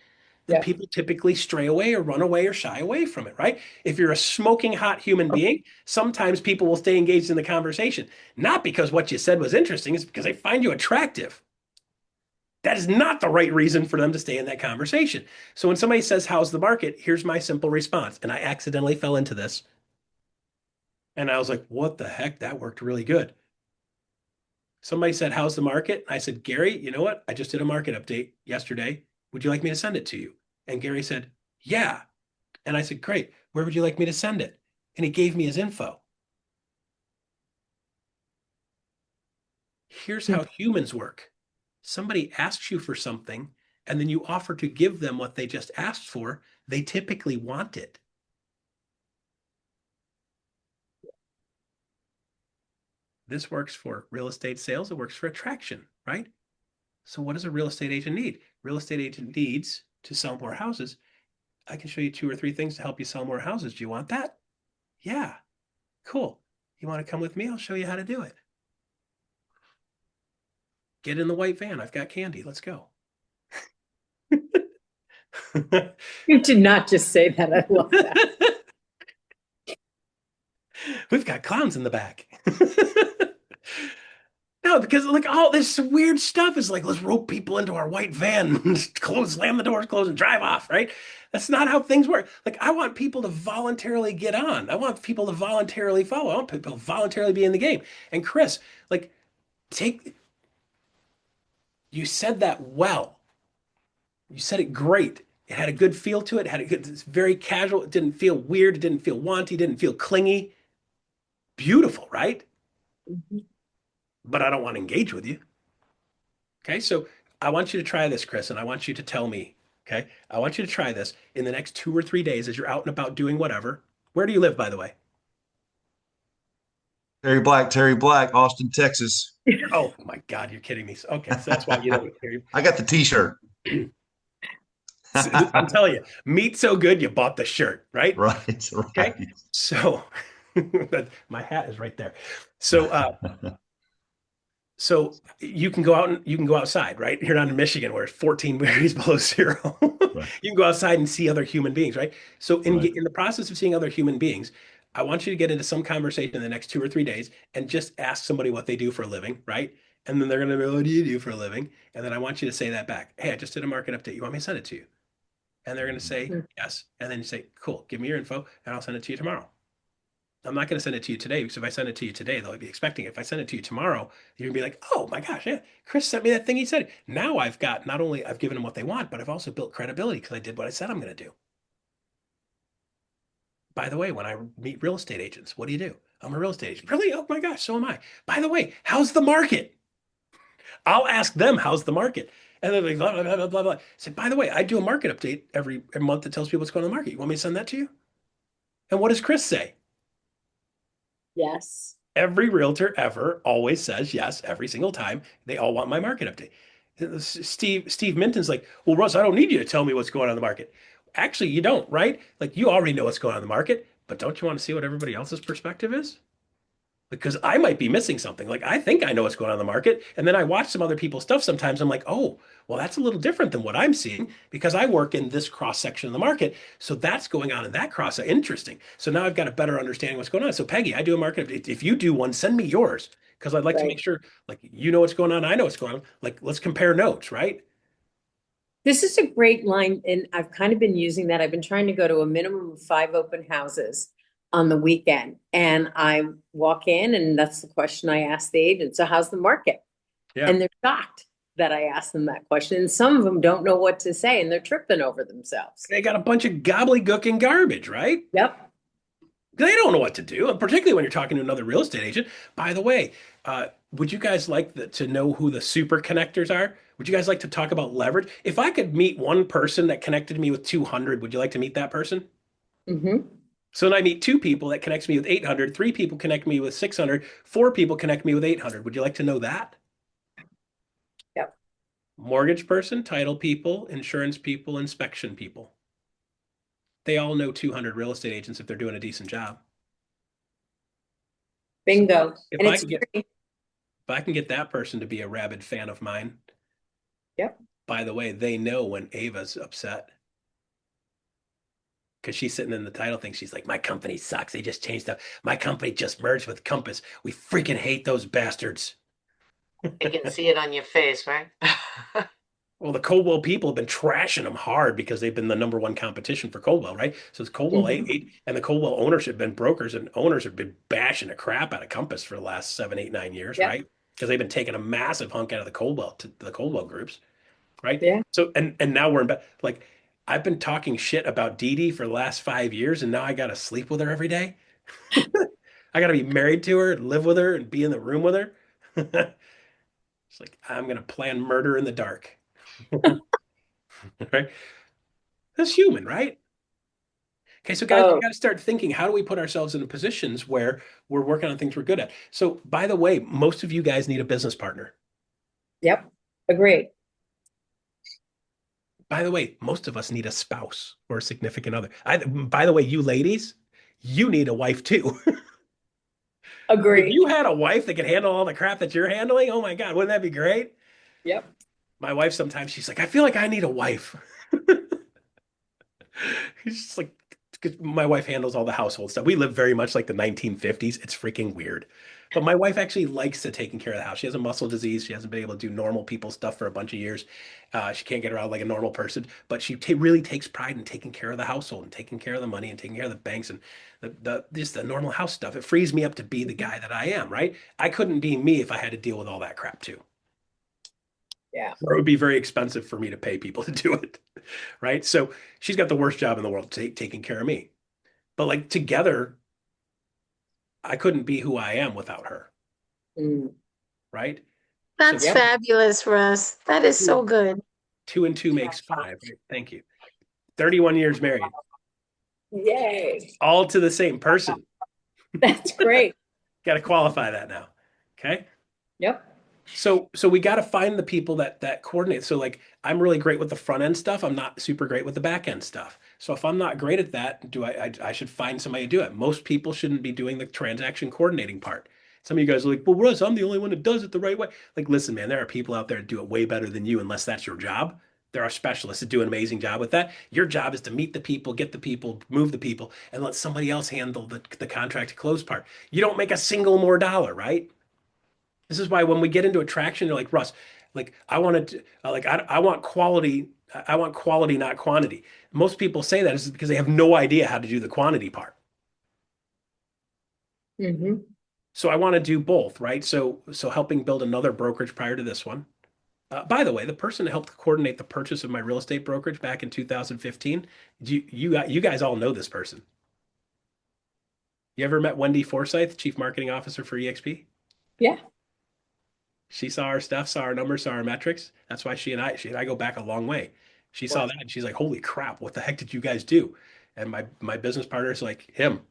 then Yeah. people typically stray away or run away or shy away from it, right? If you're a smoking hot human being, sometimes people will stay engaged in the conversation, not because what you said was interesting, it's because they find you attractive. That is not the right reason for them to stay in that conversation. So when somebody says, how's the market? Here's my simple response. And I accidentally fell into this. And I was like, what the heck? That worked really good. Somebody said, how's the market? I said, Gary, you know what? I just did a market update yesterday. Would you like me to send it to you? And Gary said, yeah. And I said, great. Where would you like me to send it? And he gave me his info. Here's how humans work. Somebody asks you for something, and then you offer to give them what they just asked for. They typically want it. This works for real estate sales. It works for attraction, right? So what does a real estate agent need? Real estate agent needs to sell more houses. I can show you 2 or 3 things to help you sell more houses. Do you want that? Yeah, cool. You want to come with me? I'll show you how to do it. Get in the white van. I've got candy. Let's go. You did not just say that. I love that. We've got clowns in the back. No, because like all this weird stuff is like, let's rope people into our white van, and close, slam the doors, close, and drive off, right? That's not how things work. Like, I want people to voluntarily get on. I want people to voluntarily follow. I want people to voluntarily be in the game. And Chris, like, take you said that well. You said it great. It had a good feel to it. It had a good, it's very casual. It didn't feel weird. It didn't feel wanty. It didn't feel clingy. Beautiful, right? Mhm. but I don't want to engage with you. Okay. So I want you to try this, Chris, and I want you to tell me, okay? I want you to try this in the next 2 or 3 days as you're out and about doing whatever. Where do you live, by the way? Terry Black, Austin, Texas. Oh my God, you're kidding me. Okay, so that's why you don't hear. I got the t-shirt. I'm telling you, meat so good you bought the shirt, right? Right, Okay. right. So my hat is right there. So so you can go out and you can go outside, right? You're not in Michigan where it's 14 degrees below zero. Right, You can go outside and see other human beings, right? So right. in the process of seeing other human beings, I want you to get into some conversation in the next 2 or 3 days and just ask somebody what they do for a living, right? And then they're going to be, what do you do for a living? And then I want you to say that back. Hey, I just did a market update. You want me to send it to you? And they're going to say yes. And then you say, cool, give me your info and I'll send it to you tomorrow. I'm not going to send it to you today because if I send it to you today, they'll be expecting it. If I send it to you tomorrow, you're gonna be like, oh my gosh, yeah, Chris sent me that thing he said. Now I've got not only I've given them what they want, but I've also built credibility because I did what I said I'm going to do. By the way, when I meet real estate agents, what do you do? I'm a real estate agent. Really? Oh my gosh, so am I. By the way, how's the market? I'll ask them, how's the market? And they're like, blah, blah, blah, blah, blah. I said, by the way, I do a market update every month that tells people what's going on in the market. You want me to send that to you? And what does Chris say? Yes. Every realtor ever always says yes every single time. They all want my market update. Steve Minton's like, well, Russ, I don't need you to tell me what's going on in the market. Actually, you don't, right? Like you already know what's going on in the market, but don't you want to see what everybody else's perspective is? Because I might be missing something. Like I think I know what's going on in the market, and then I watch some other people's stuff sometimes. I'm like, oh, well, that's a little different than what I'm seeing because I work in this cross section of the market. So that's going on in that cross. Interesting. So now I've got a better understanding what's going on. So Peggy, I do a market. If you do one, send me yours because I'd like to Right. make sure like you know what's going on, I know what's going on. Like let's compare notes, right? This is a great line, and I've kind of been using that. I've been trying to go to a minimum of 5 open houses on the weekend. And I walk in, and that's the question I ask the agent. So how's the market? Yeah. And they're shocked that I asked them that question. And some of them don't know what to say, and they're tripping over themselves. They got a bunch of gobbledygook and garbage, right? Yep. They don't know what to do, and particularly when you're talking to another real estate agent. By the way, would you guys like to know who the super connectors are? Would you guys like to talk about leverage? If I could meet one person that connected me with 200, would you like to meet that person? Mm-hmm. So then I meet two people that connects me with 800, three people connect me with 600, four people connect me with 800. Would you like to know that? Yep. Mortgage person, title people, insurance people, inspection people. They all know 200 real estate agents if they're doing a decent job. Bingo. If And I it's can get free. if I can get that person to be a rabid fan of mine, Yep. by the way, they know when Ava's upset because she's sitting in the title thing. She's like, my company sucks. They just changed up. My company just merged with Compass. We freaking hate those bastards. I can see it on your face, right? Well, the Coldwell people have been trashing them hard because they've been the number one competition for Coldwell, right? So it's Coldwell Mhm. and the Coldwell ownership have been brokers and owners have been bashing the crap out of Compass for the last 7, 8, 9 years, Yep. right? Because they've been taking a massive hunk out of the Coldwell groups, right? Yeah. So and now we're in like I've been talking shit about Dee Dee for the last 5 years, and now I got to sleep with her every day. I got to be married to her, and live with her, and be in the room with her. It's like I'm gonna plan murder in the dark, right? That's human, right? Okay, so guys, we Oh, got to start thinking, how do we put ourselves in positions where we're working on things we're good at? So, by the way, most of you guys need a business partner. yep. Agreed. By the way, most of us need a spouse or a significant other. By the way, you ladies, you need a wife too. If Agreed. you had a wife that could handle all the crap that you're handling, oh my God, wouldn't that be great? Yep. My wife sometimes she's like, I feel like I need a wife. He's just like, because my wife handles all the household stuff. We live very much like the 1950s. It's freaking weird. But my wife actually likes to taking care of the house. She has a muscle disease. She hasn't been able to do normal people stuff for a bunch of years. She can't get around like a normal person, but she really takes pride in taking care of the household and taking care of the money and taking care of the banks and just the normal house stuff. It frees me up to be the guy that I am, right? I couldn't be me if I had to deal with all that crap too. Yeah. Or it would be very expensive for me to pay people to do it, right? So she's got the worst job in the world taking care of me. But like together, I couldn't be who I am without her. Mm. right? That's So fabulous, Russ. That is so good. 2 and 2 makes 5. Right? Thank you. 31 years married, Yay. all to the same person. That's great. Got to qualify that now. Okay. Yep. So we got to find the people that coordinate. So like I'm really great with the front end stuff. I'm not super great with the back end stuff. So if I'm not great at that, I should find somebody to do it. Most people shouldn't be doing the transaction coordinating part. Some of you guys are like, well, Russ, I'm the only one that does it the right way. Like, listen, man, there are people out there that do it way better than you, unless that's your job. There are specialists that do an amazing job with that. Your job is to meet the people, get the people, move the people, and let somebody else handle the contract to close part. You don't make a single more dollar, right? This is why when we get into attraction, they're like, Russ, like I wanted to, I want quality. I want quality, not quantity. Most people say that is because they have no idea how to do the quantity part. Mm-hmm. So I want to do both, right? So helping build another brokerage prior to this one. By the way, the person that helped coordinate the purchase of my real estate brokerage back in 2015, you guys all know this person. You ever met Wendy Forsyth, Chief Marketing Officer for EXP? Yeah. She saw our stuff, saw our numbers, saw our metrics. That's why she and I go back a long way. She saw that and she's like, "Holy crap, what the heck did you guys do?" And my business partner is like, "Him."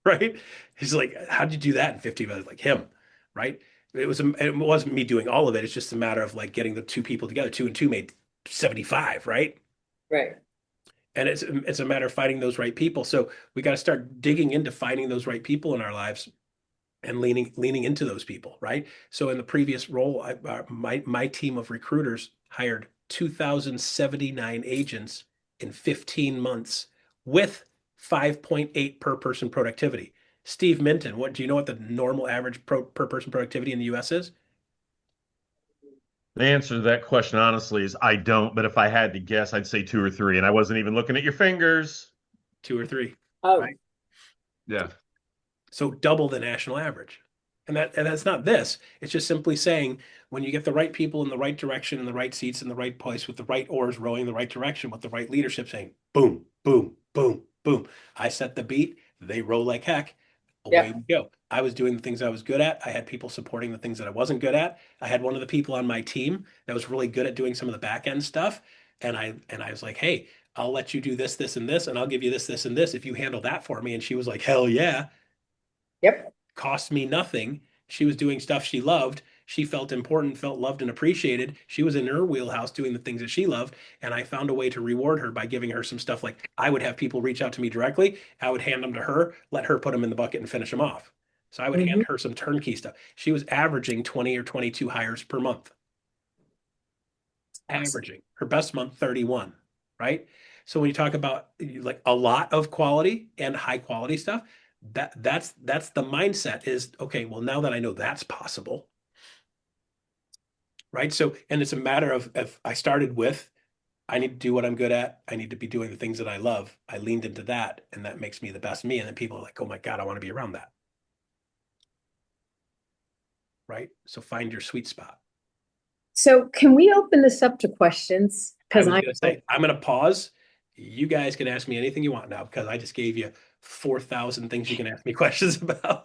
Right? He's like, "How'd you do that in 15 minutes?" Like him, right? It wasn't me doing all of it. It's just a matter of like getting the two people together. 2 and 2 made 75, right? Right. And it's a matter of finding those right people. So we got to start digging into finding those right people in our lives and leaning into those people, right? So in the previous role, my team of recruiters hired 2,079 agents in 15 months with 5.8 per person productivity. Steve Minton, what do you know what the normal average per person productivity in the US is? The answer to that question, honestly, is I don't. But if I had to guess, I'd say 2 or 3. And I wasn't even looking at your fingers. 2 or 3. Oh, Right? Yeah. So double the national average. And that's not this. It's just simply saying when you get the right people in the right direction, in the right seats, in the right place, with the right oars rowing the right direction, with the right leadership saying boom, boom, boom, boom. I set the beat, they row like heck. Away we go. I was doing the things I was good at. I had people supporting the things that I wasn't good at. I had one of the people on my team that was really good at doing some of the back end stuff. And I was like, hey, I'll let you do this, this, and this, and I'll give you this, this, and this if you handle that for me. And she was like, hell yeah. yep. Cost me nothing. She was doing stuff she loved. She felt important, felt loved and appreciated. She was in her wheelhouse doing the things that she loved. And I found a way to reward her by giving her some stuff like I would have people reach out to me directly. I would hand them to her, let her put them in the bucket and finish them off. So I would hand her some turnkey stuff. She was averaging 20 or 22 hires per month. Averaging. Her best month, 31, right? So when you talk about like a lot of quality and high quality stuff, that's the mindset is okay, well, now that I know that's possible, right? So, and it's a matter of if I started with I need to do what I'm good at. I need to be doing the things that I love. I leaned into that, and that makes me the best me. And then people are like, oh my God, I want to be around that. Right? So find your sweet spot. So can we open this up to questions? I was Because going to say, I'm going to pause. You guys can ask me anything you want now because I just gave you 4,000 things you can ask me questions about.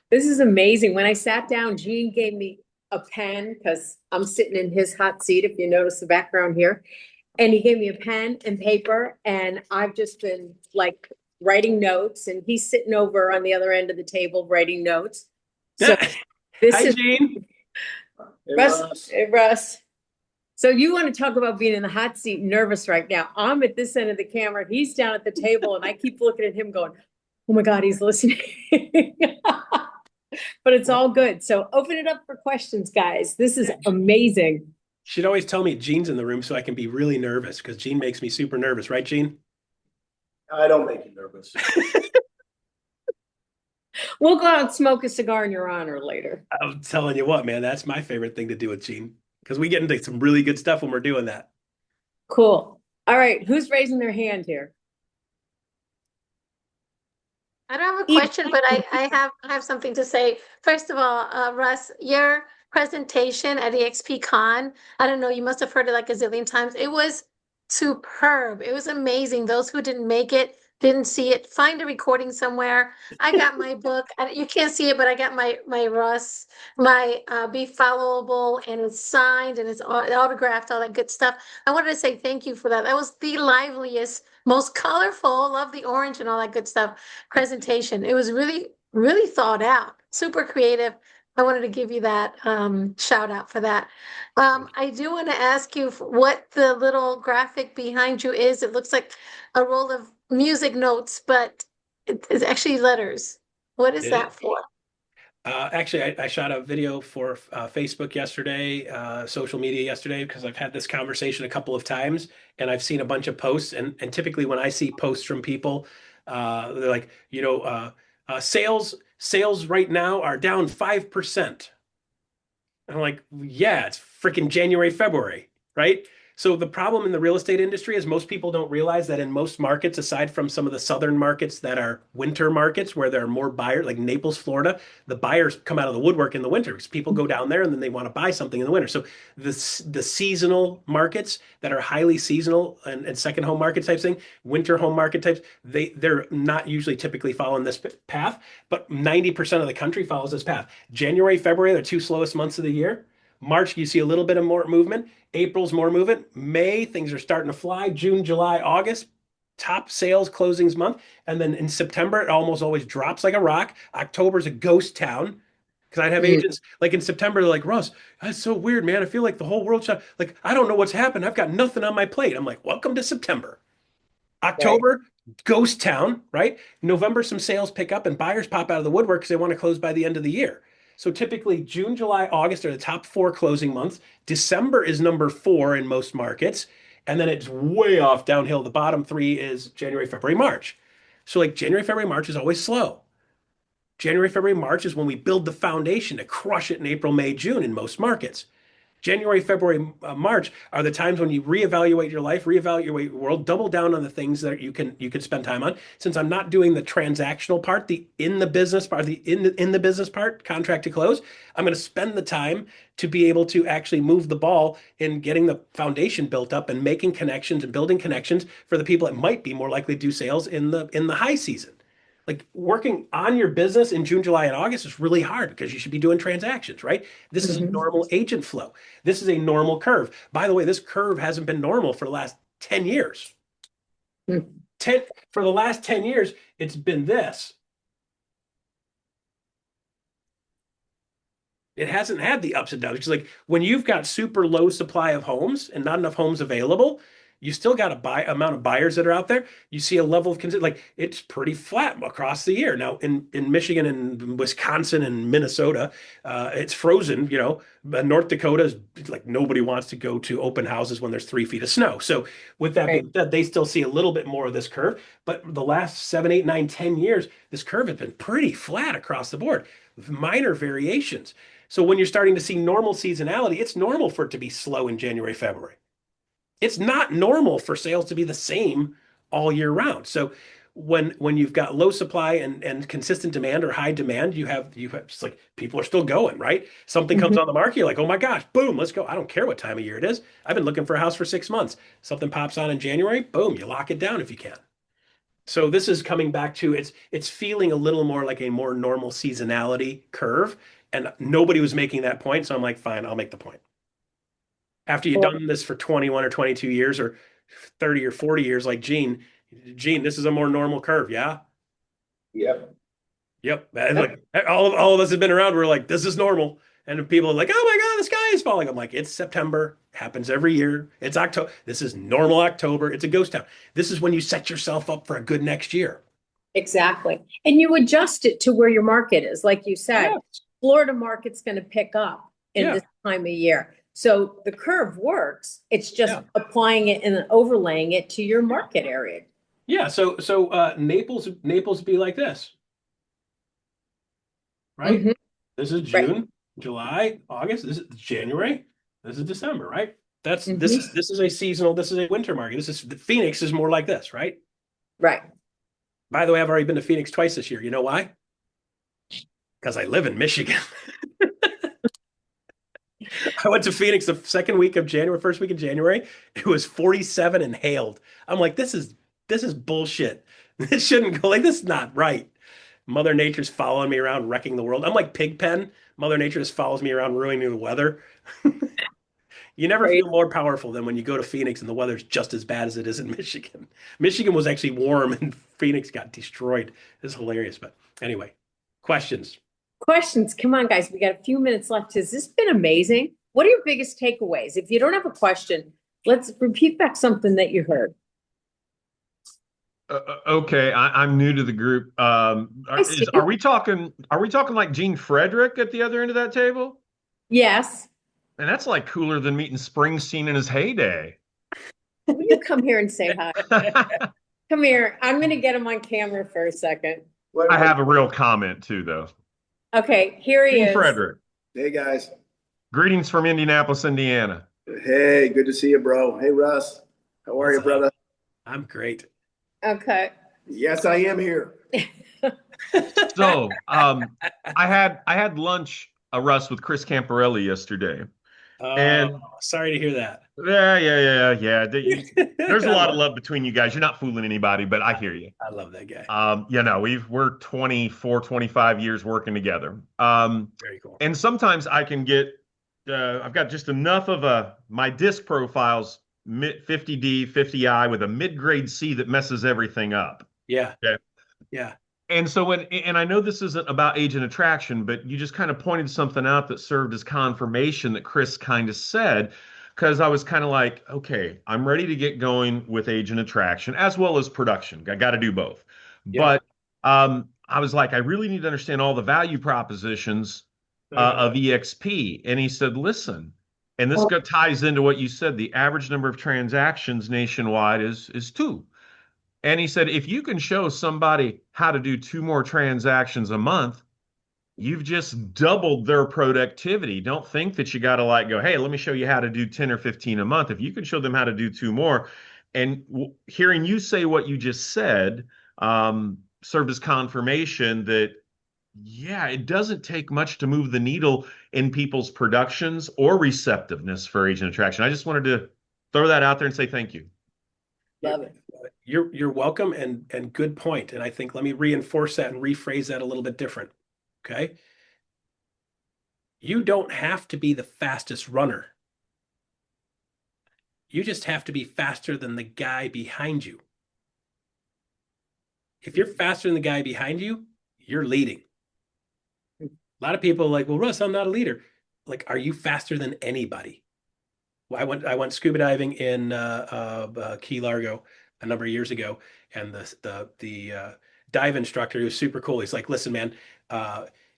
this is amazing. When I sat down, Gene gave me a pen because I'm sitting in his hot seat, if you notice the background here. And he gave me a pen and paper, and I've just been like writing notes, and he's sitting over on the other end of the table writing notes. So this Hi, is Gene. Russ. Hey, Russ. So you want to talk about being in the hot seat, nervous right now. I'm at this end of the camera. He's down at the table, and I keep looking at him going, oh my God, he's listening. But it's all good. So open it up for questions, guys. This is amazing. She'd always tell me Gene's in the room so I can be really nervous because Gene makes me super nervous, right, Gene? I don't make you nervous. We'll go out and smoke a cigar in your honor later. I'm telling you what, man, that's my favorite thing to do with Gene because we get into some really good stuff when we're doing that. Cool. All right. Who's raising their hand here? I don't have a question, but I have something to say. First of all, Russ, your presentation at EXP Con, I don't know, you must have heard it like a zillion times. It was superb. It was amazing. Those who didn't make it, didn't see it, find a recording somewhere. I got my book. You can't see it, but I got my Russ, my Be Followable, and it's signed and it's autographed, all that good stuff. I wanted to say thank you for that. That was the liveliest, most colorful, love the orange and all that good stuff presentation. It was really, really thought out, super creative. I wanted to give you that shout out for that. I do want to ask you what the little graphic behind you is. It looks like a roll of music notes, but it's actually letters. What is It that is. for? Actually, I shot a video for Facebook yesterday, social media yesterday, because I've had this conversation a couple of times and I've seen a bunch of posts. And typically, when I see posts from people, they're like, sales right now are down 5%. I'm like, yeah, it's freaking January, February, right? So the problem in the real estate industry is most people don't realize that in most markets, aside from some of the southern markets that are winter markets where there are more buyers, like Naples, Florida, the buyers come out of the woodwork in the winter because people go down there and then they want to buy something in the winter. So the seasonal markets that are highly seasonal and second home market types thing, winter home market types, they're not usually typically following this path, but 90% of the country follows this path. January, February, they're two slowest months of the year. March, you see a little bit of more movement. April's more movement. May, things are starting to fly. June, July, August, top sales closings month. And then in September, it almost always drops like a rock. October's a ghost town. Because I'd have agents like in September, they're like, Russ, that's so weird, man. I feel like the whole world shut. Like, I don't know what's happened. I've got nothing on my plate. I'm like, welcome to September. October, ghost town, right? November, some sales pick up and buyers pop out of the woodwork because they want to close by the end of the year. So typically June, July, August are the top four closing months. December is number four in most markets. And then it's way off downhill. The bottom three is January, February, March. So like January, February, March is always slow. January, February, March is when we build the foundation to crush it in April, May, June in most markets. January, February, March are the times when you reevaluate your life, reevaluate your world, double down on the things that you can spend time on. Since I'm not doing the transactional part, the in the business part, the in the business part, contract to close, I'm going to spend the time to be able to actually move the ball in getting the foundation built up and making connections and building connections for the people that might be more likely to do sales in the high season. Like working on your business in June, July, and August is really hard because you should be doing transactions, right? This is a normal agent flow. This is a normal curve. By the way, this curve hasn't been normal for the last 10 years. 10 for the last 10 years, it's been this. It hasn't had the ups and downs. It's like when you've got super low supply of homes and not enough homes available, you still got a amount of buyers that are out there. You see a level of like it's pretty flat across the year. Now in Michigan and Wisconsin and Minnesota, it's frozen. North Dakota is like nobody wants to go to open houses when there's 3 feet of snow. So with that being said, they still see a little bit more of this curve. But the last 7, 8, 9, 10 years, this curve has been pretty flat across the board with minor variations. So when you're starting to see normal seasonality, it's normal for it to be slow in January, February. It's not normal for sales to be the same all year round. So when you've got low supply and consistent demand or high demand, you have it's like people are still going, right? Something comes on the market, you're like, oh my gosh, boom, let's go. I don't care what time of year it is. I've been looking for a house for 6 months. Something pops on in January, boom, you lock it down if you can. So this is coming back to it's feeling a little more like a more normal seasonality curve. And nobody was making that point. So I'm like, fine, I'll make the point. After you've done this for 21 or 22 years or 30 or 40 years, like Gene, this is a more normal curve. Yeah. Yep. Yep. Like all of us have been around. We're like, this is normal. And people are like, oh my God, the sky is falling. I'm like, it's September. Happens every year. It's October. This is normal October. It's a ghost town. This is when you set yourself up for a good next year. Exactly. And you adjust it to where your market is. Like you said, Florida market's going to pick up in this time of year. So the curve works. It's just applying it and overlaying it to your market area. Yeah. So Naples would be like this. Right? This is June, July, August. This is January. This is December, right? This is a seasonal, this is a winter market. Phoenix is more like this, right? Right. By the way, I've already been to Phoenix twice this year. You know why? Because I live in Michigan. I went to Phoenix the second week of January, first week of January. It was 47 and hailed. I'm like, this is this is bullshit. This shouldn't go like this is not right. Mother Nature's following me around, wrecking the world. I'm like Pigpen. Mother Nature just follows me around, ruining the weather. You never Right. feel more powerful than when you go to Phoenix and the weather's just as bad as it is in Michigan. Michigan was actually warm and Phoenix got destroyed. It's hilarious. But anyway, questions. Questions. Come on, guys. We got a few minutes left. Has this been amazing? What are your biggest takeaways? If you don't have a question, let's repeat back something that you heard. Okay, I'm new to the group. see. Are we talking like Gene Frederick at the other end of that table? Yes. And that's like cooler than meeting Springsteen in his heyday. Will you come here and say hi? Come here. I'm going to get him on camera for a second. I have a real comment too, though. Okay, here he Gene is. Frederick, Hey, guys. greetings from Indianapolis, Indiana. Hey, good to see you, bro. Hey, Russ. How are you, brother? I'm great. Okay. Yes, I am here. So, I had lunch, Russ, with Chris Camparelli yesterday. And Sorry to hear that. Yeah. There's a lot of love between you guys. You're not fooling anybody, but I hear you. I love that guy. We're 24, 25 years working together. Very cool. And sometimes I can get, I've got just enough of my disc profiles, 50D, 50I with a mid-grade C that messes everything up. Yeah. Okay. Yeah. And so and I know this isn't about agent attraction, but you just kind of pointed something out that served as confirmation that Chris kind of said, because I was kind of like, okay, I'm ready to get going with agent attraction as well as production. I got to do both. Yeah. But I was like, I really need to understand all the value propositions of EXP. And he said, listen, and this ties into what you said, the average number of transactions nationwide is 2. And he said, if you can show somebody how to do 2 more transactions a month, you've just doubled their productivity. Don't think that you got to like go, hey, let me show you how to do 10 or 15 a month. If you can show them how to do 2 more, and hearing you say what you just said served as confirmation that, yeah, it doesn't take much to move the needle in people's productions or receptiveness for agent attraction. I just wanted to throw that out there and say thank you. Love it. You're welcome and good point. And I think let me reinforce that and rephrase that a little bit different. Okay. You don't have to be the fastest runner. You just have to be faster than the guy behind you. If you're faster than the guy behind you, you're leading. A lot of people are like, well, Russ, I'm not a leader. Like, are you faster than anybody? Well, I went scuba diving in Key Largo a number of years ago, and the dive instructor, who was super cool, he's like, listen, man,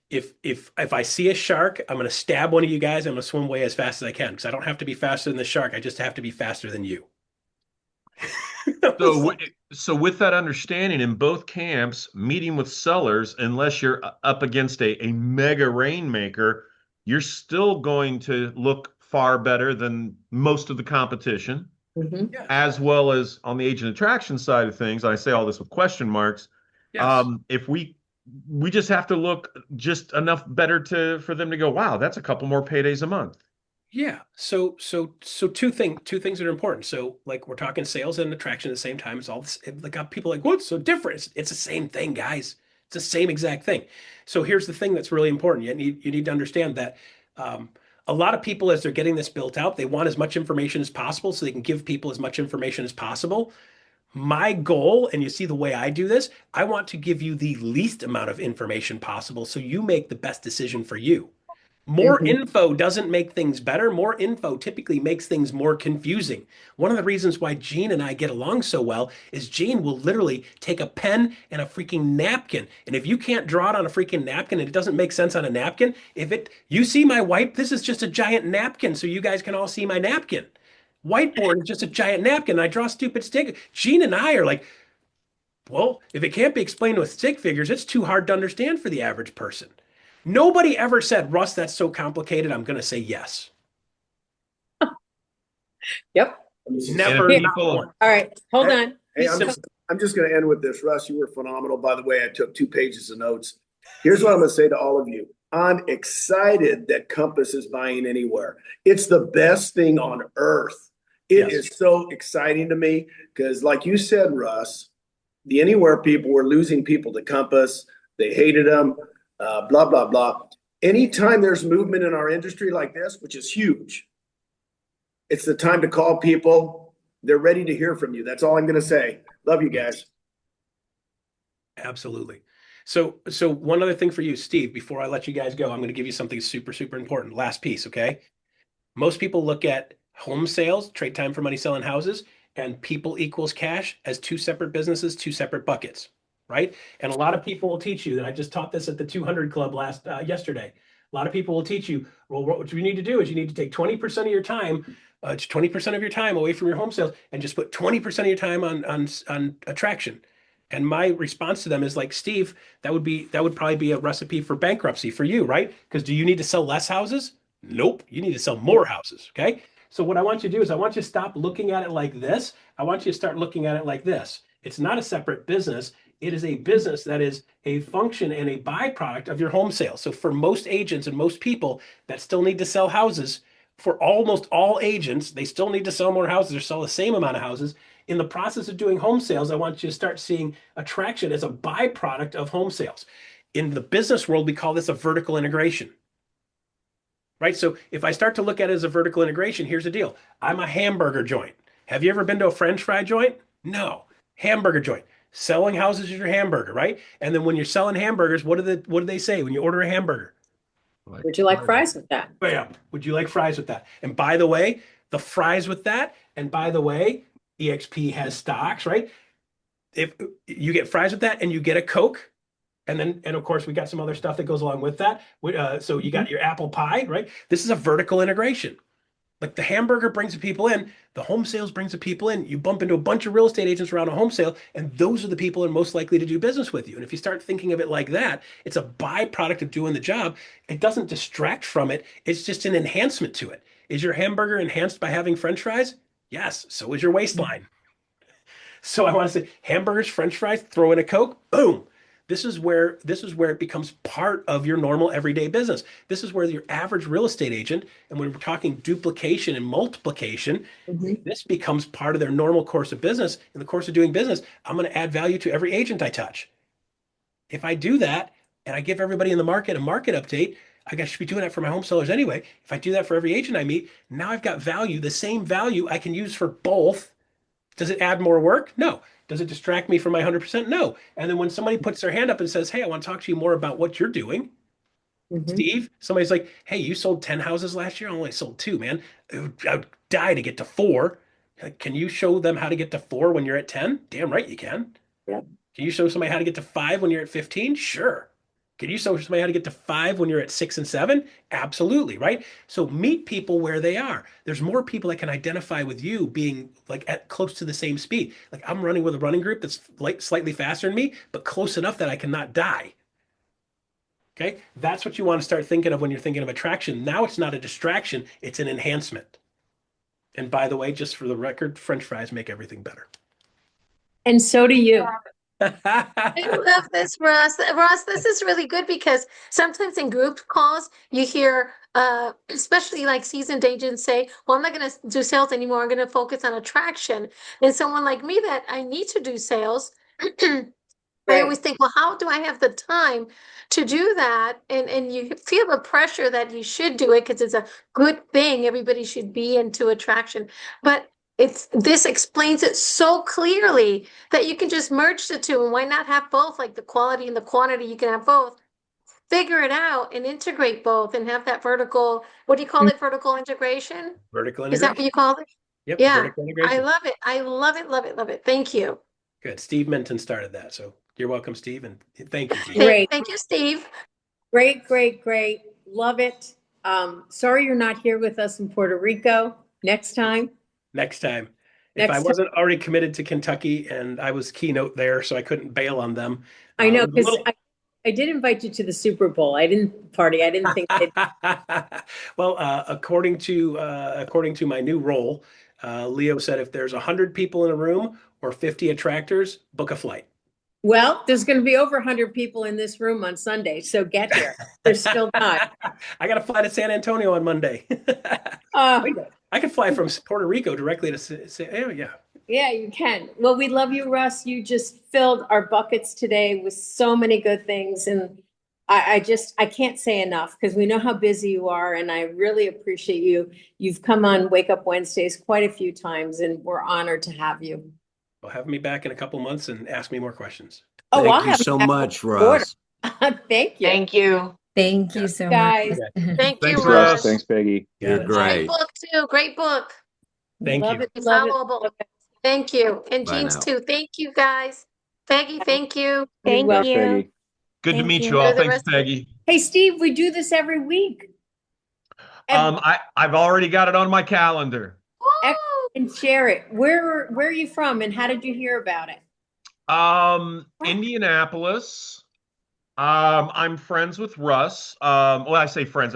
if I see a shark, I'm going to stab one of you guys. I'm going to swim away as fast as I can because I don't have to be faster than the shark. I just have to be faster than you. So with that understanding, in both camps, meeting with sellers, unless you're up against a mega rainmaker, you're still going to look far better than most of the competition, as well as on the agent attraction side of things. I say all this with question marks. Yes. If we just have to look just enough better for them to go, wow, that's a couple more paydays a month. Yeah. So two things that are important. So like we're talking sales and attraction at the same time. It's all like people are like, what's so different? It's the same thing, guys. It's the same exact thing. So here's the thing that's really important. You need to understand that a lot of people, as they're getting this built out, they want as much information as possible so they can give people as much information as possible. My goal, and you see the way I do this, I want to give you the least amount of information possible so you make the best decision for you. More info doesn't make things better. More info typically makes things more confusing. One of the reasons why Gene and I get along so well is Gene will literally take a pen and a freaking napkin. And if you can't draw it on a freaking napkin and it doesn't make sense on a napkin, you see my this is just a giant napkin so you guys can all see my napkin. Whiteboard is just a giant napkin. And I draw stupid stick. Gene and I are like, well, if it can't be explained with stick figures, it's too hard to understand for the average person. Nobody ever said, Russ, that's so complicated. I'm going to say yes. Yep. Never. All right. Hold on. Hey, I'm just going to end with this. Russ, you were phenomenal. By the way, I took 2 pages of notes. Here's what I'm going to say to all of you. I'm excited that Compass is buying Anywhere. It's the best thing on earth. It Yes. is so exciting to me because, like you said, Russ, the Anywhere people were losing people to Compass. They hated them, blah, blah, blah. Anytime there's movement in our industry like this, which is huge, it's the time to call people. They're ready to hear from you. That's all I'm going to say. Love you guys. Absolutely. So one other thing for you, Steve, before I let you guys go, I'm going to give you something super, super important. Last piece, okay? Most people look at home sales, trade time for money selling houses, and people equals cash as two separate businesses, two separate buckets, right? And a lot of people will teach you that. I just taught this at the 200 Club yesterday. A lot of people will teach you, well, what you need to do is you need to take 20% of your time, 20% of your time away from your home sales and just put 20% of your time on attraction. And my response to them is like, Steve, that would probably be a recipe for bankruptcy for you, right? Because do you need to sell less houses? Nope. You need to sell more houses. Okay. So what I want you to do is I want you to stop looking at it like this. I want you to start looking at it like this. It's not a separate business. It is a business that is a function and a byproduct of your home sale. So for most agents and most people that still need to sell houses, for almost all agents, they still need to sell more houses or sell the same amount of houses. In the process of doing home sales, I want you to start seeing attraction as a byproduct of home sales. In the business world, we call this a vertical integration. Right? So if I start to look at it as a vertical integration, here's the deal. I'm a hamburger joint. Have you ever been to a French fry joint? No. Hamburger joint. Selling houses is your hamburger, right? And then when you're selling hamburgers, what do they say when you order a hamburger? Would you like fries with that? Bam. Would you like fries with that? And by the way, the fries with that, and by the way, EXP has stocks, right? If you get fries with that and you get a Coke, and of course we got some other stuff that goes along with that. So you got your apple pie, right? This is a vertical integration. Like the hamburger brings the people in, the home sales brings the people in. You bump into a bunch of real estate agents around a home sale, and those are the people that are most likely to do business with you. And if you start thinking of it like that, it's a byproduct of doing the job. It doesn't distract from it. It's just an enhancement to it. Is your hamburger enhanced by having French fries? Yes. So is your waistline. So I want to say hamburgers, French fries, throw in a Coke, boom. This is where it becomes part of your normal everyday business. This is where your average real estate agent, and when we're talking duplication and multiplication, this becomes part of their normal course of business. In the course of doing business, I'm going to add value to every agent I touch. If I do that and I give everybody in the market a market update, I should be doing that for my home sellers anyway. If I do that for every agent I meet, now I've got value, the same value I can use for both. Does it add more work? No. Does it distract me from my 100%? No. And then when somebody puts their hand up and says, hey, I want to talk to you more about what you're doing, Steve, somebody's like, hey, you sold 10 houses last year? I only sold 2, man. I would die to get to 4. Can you show them how to get to 4 when you're at 10? Damn right you can. Yeah. Can you show somebody how to get to 5 when you're at 15? Sure. Can you show somebody how to get to 5 when you're at 6 and 7? Absolutely, right? So meet people where they are. There's more people that can identify with you being like at close to the same speed. Like I'm running with a running group that's like slightly faster than me, but close enough that I cannot die. Okay? That's what you want to start thinking of when you're thinking of attraction. Now it's not a distraction, it's an enhancement. And by the way, just for the record, French fries make everything better. And so do you. I love this, Russ. Russ, this is really good because sometimes in group calls, you hear, especially like seasoned agents say, well, I'm not going to do sales anymore. I'm going to focus on attraction. And someone like me that I need to do sales, I always think, well, how do I have the time to do that? And you feel the pressure that you should do it because it's a good thing. Everybody should be into attraction. But this explains it so clearly that you can just merge the two. And why not have both? Like the quality and the quantity, you can have both. Figure it out and integrate both and have that vertical, what do you call it? Vertical integration? Vertical Is that what integration. you call it? Yep, Yeah. vertical integration. I love it. I love it, love it, love it. Thank you. Good. Steve Minton started that. So you're welcome, Steve. And thank you, Steve. Great. Thank you, Steve. Great, great, great. Love it. Sorry you're not here with us in Puerto Rico. Next time. Next time. If Next I time. wasn't already committed to Kentucky and I was keynote there, so I couldn't bail on them. I know, it was a because I did invite you to the Super Bowl. I didn't party. I didn't think Well, according to my new role, Leo said if there's 100 people in a room or 50 attractors, book a flight. Well, there's going to be over 100 people in this room on Sunday, so get here. There's still time. I got to fly to San Antonio on Monday. I could fly from Puerto Rico directly to say, oh yeah. Yeah, you can. Well, we love you, Russ. You just filled our buckets today with so many good things. And I can't say enough because we know how busy you are. And I really appreciate you. You've come on Wake Up Wednesdays quite a few times, and we're honored to have you. Well, have me back in a couple months and ask me more questions. Oh, I'll Thank you have so back much, in order. Russ. Thank you. Thank you. Thank you so Guys. much. Thank you, Thanks, Russ. Russ. Thanks, Peggy. You're Yeah. Great great. book too. Great book. Thank Love you. it. Love it. Followable. Thank you. And Bye Jeans now. too. Thank you guys. Peggy, thank you. You're Thank welcome. Thanks, you. Peggy. Good to Thank meet you. you all. Enjoy the Thanks, rest of it. Peggy. Hey, Steve, we do this every week. I've already got it on my calendar. Woo! And share it. Where are you from and how did you hear about it? Indianapolis. I'm friends with Russ. Well, I say friends.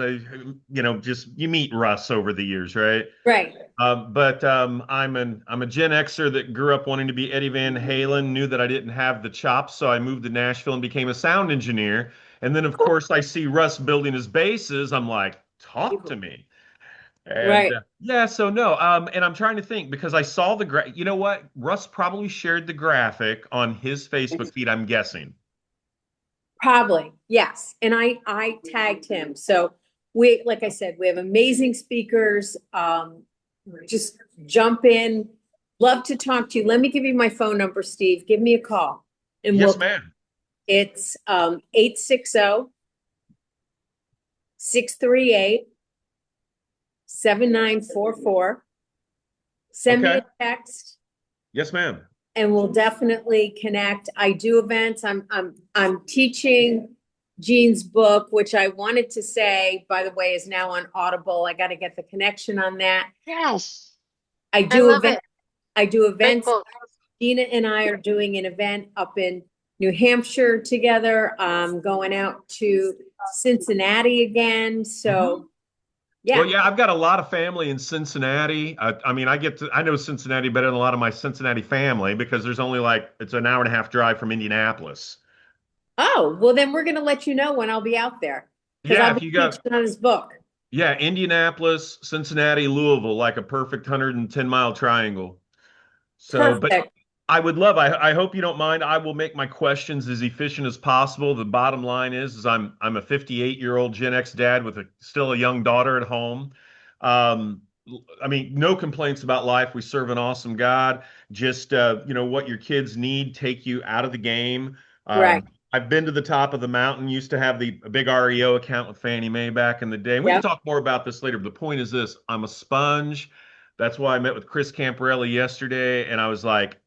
Just you meet Russ over the years, right? Right. But I'm a Gen Xer that grew up wanting to be Eddie Van Halen. Knew that I didn't have the chops, so I moved to Nashville and became a sound engineer. And then, of course, I see Russ building his bases. I'm like, talk to me. And Right. yeah, so no. And I'm trying to think because I saw you know what? Russ probably shared the graphic on his Facebook feed, I'm guessing. Probably, yes. And I tagged him. So like I said, we have amazing speakers. Just jump in. Love to talk to you. Let me give you my phone number, Steve. Give me a call. And Yes, ma'am. It's 860-638-7944. Send me Okay. a text. Yes, ma'am. And we'll definitely connect. I do events. I'm teaching Jean's book, which I wanted to say, by the way, is now on Audible. I got to get the connection on that. Yes. I I do love events. it. I do Great events. book. Gina and I are doing an event up in New Hampshire together. Going out to Cincinnati again. So yeah. Well, yeah, I've got a lot of family in Cincinnati. I mean, I know Cincinnati better than a lot of my Cincinnati family because there's only it's an hour and a half drive from Indianapolis. Oh, well then we're going to let you know when I'll be out there. Because Yeah, I'll if be you got, teaching on his book. yeah, Indianapolis, Cincinnati, Louisville, like a perfect 110-mile triangle. So, but Perfect. I would love, I hope you don't mind. I will make my questions as efficient as possible. The bottom line is I'm a 58-year-old Gen X dad with still a young daughter at home. Um, I mean, no complaints about life. We serve an awesome God. Just what your kids need, take you out of the game. Right. I've been to the top of the mountain. Used to have a big REO account with Fannie Mae back in the day. And we can talk more about this later. But the point is this: I'm a sponge. That's why I met with Chris Camparelli yesterday, and I was like,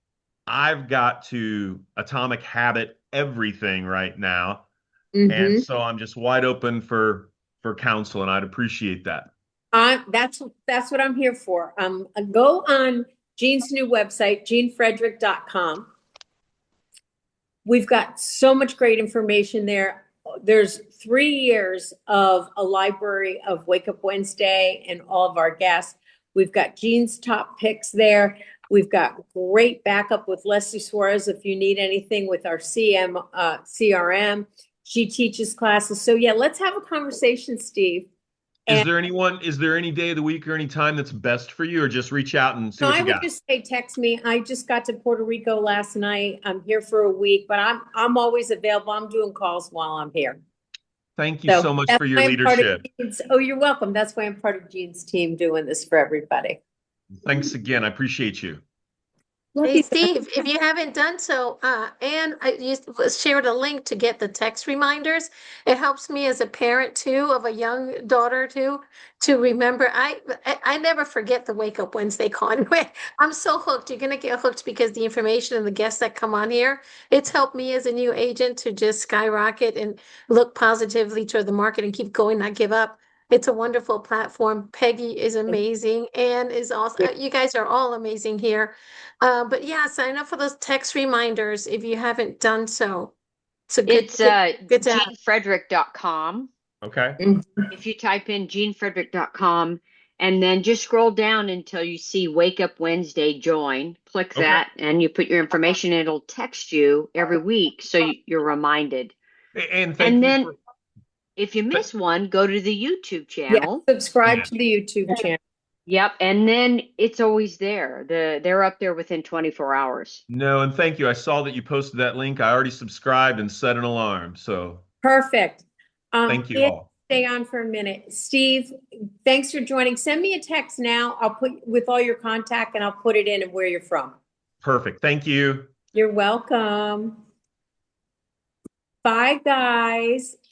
I've got to atomic habit everything right now. And so I'm just wide open for counsel, and I'd appreciate that. That's what I'm here for. Go on Jean's new website, jeanfrederick.com. We've got so much great information there. There's 3 years of a library of Wake Up Wednesday and all of our guests. We've got Jean's top picks there. We've got great backup with Leslie Suarez if you need anything with our CRM. She teaches classes. So yeah, let's have a conversation, Steve. Is there any day of the week or any time that's best for you, or just reach out and see what you got? I would just say text me. I just got to Puerto Rico last night. I'm here for a week, but I'm always available. I'm doing calls while I'm here. Thank you so much for your leadership. Oh, you're welcome. That's why I'm part of Jean's team doing this for everybody. Thanks again. I appreciate you. Hey, Steve, if you haven't done so, and I shared a link to get the text reminders. It helps me as a parent too of a young daughter too to remember. I never forget the Wake Up Wednesday call. Anyway, I'm so hooked. You're gonna get hooked because the information and the guests that come on here, it's helped me as a new agent to just skyrocket and look positively toward the market and keep going, not give up. It's a wonderful platform. Peggy is amazing and is also, you guys are all amazing here. But yeah, sign up for those text reminders if you haven't done so. So It's good jeanfrederick.com. Okay. If you type in jeanfrederick.com and then just scroll down until you see Wake Up Wednesday join, click that and you put your information, it'll text you every week so you're reminded. And then if you miss one, go to the YouTube channel. Yeah, subscribe to the YouTube channel. Yep. And then it's always there. They're up there within 24 hours. No, and thank you. I saw that you posted that link. I already subscribed and set an alarm. So Perfect. thank you Ann, all. stay on for a minute. Steve, thanks for joining. Send me a text now. I'll put with all your contact and I'll put it in and where you're from. Perfect. Thank you. You're welcome. Bye, guys.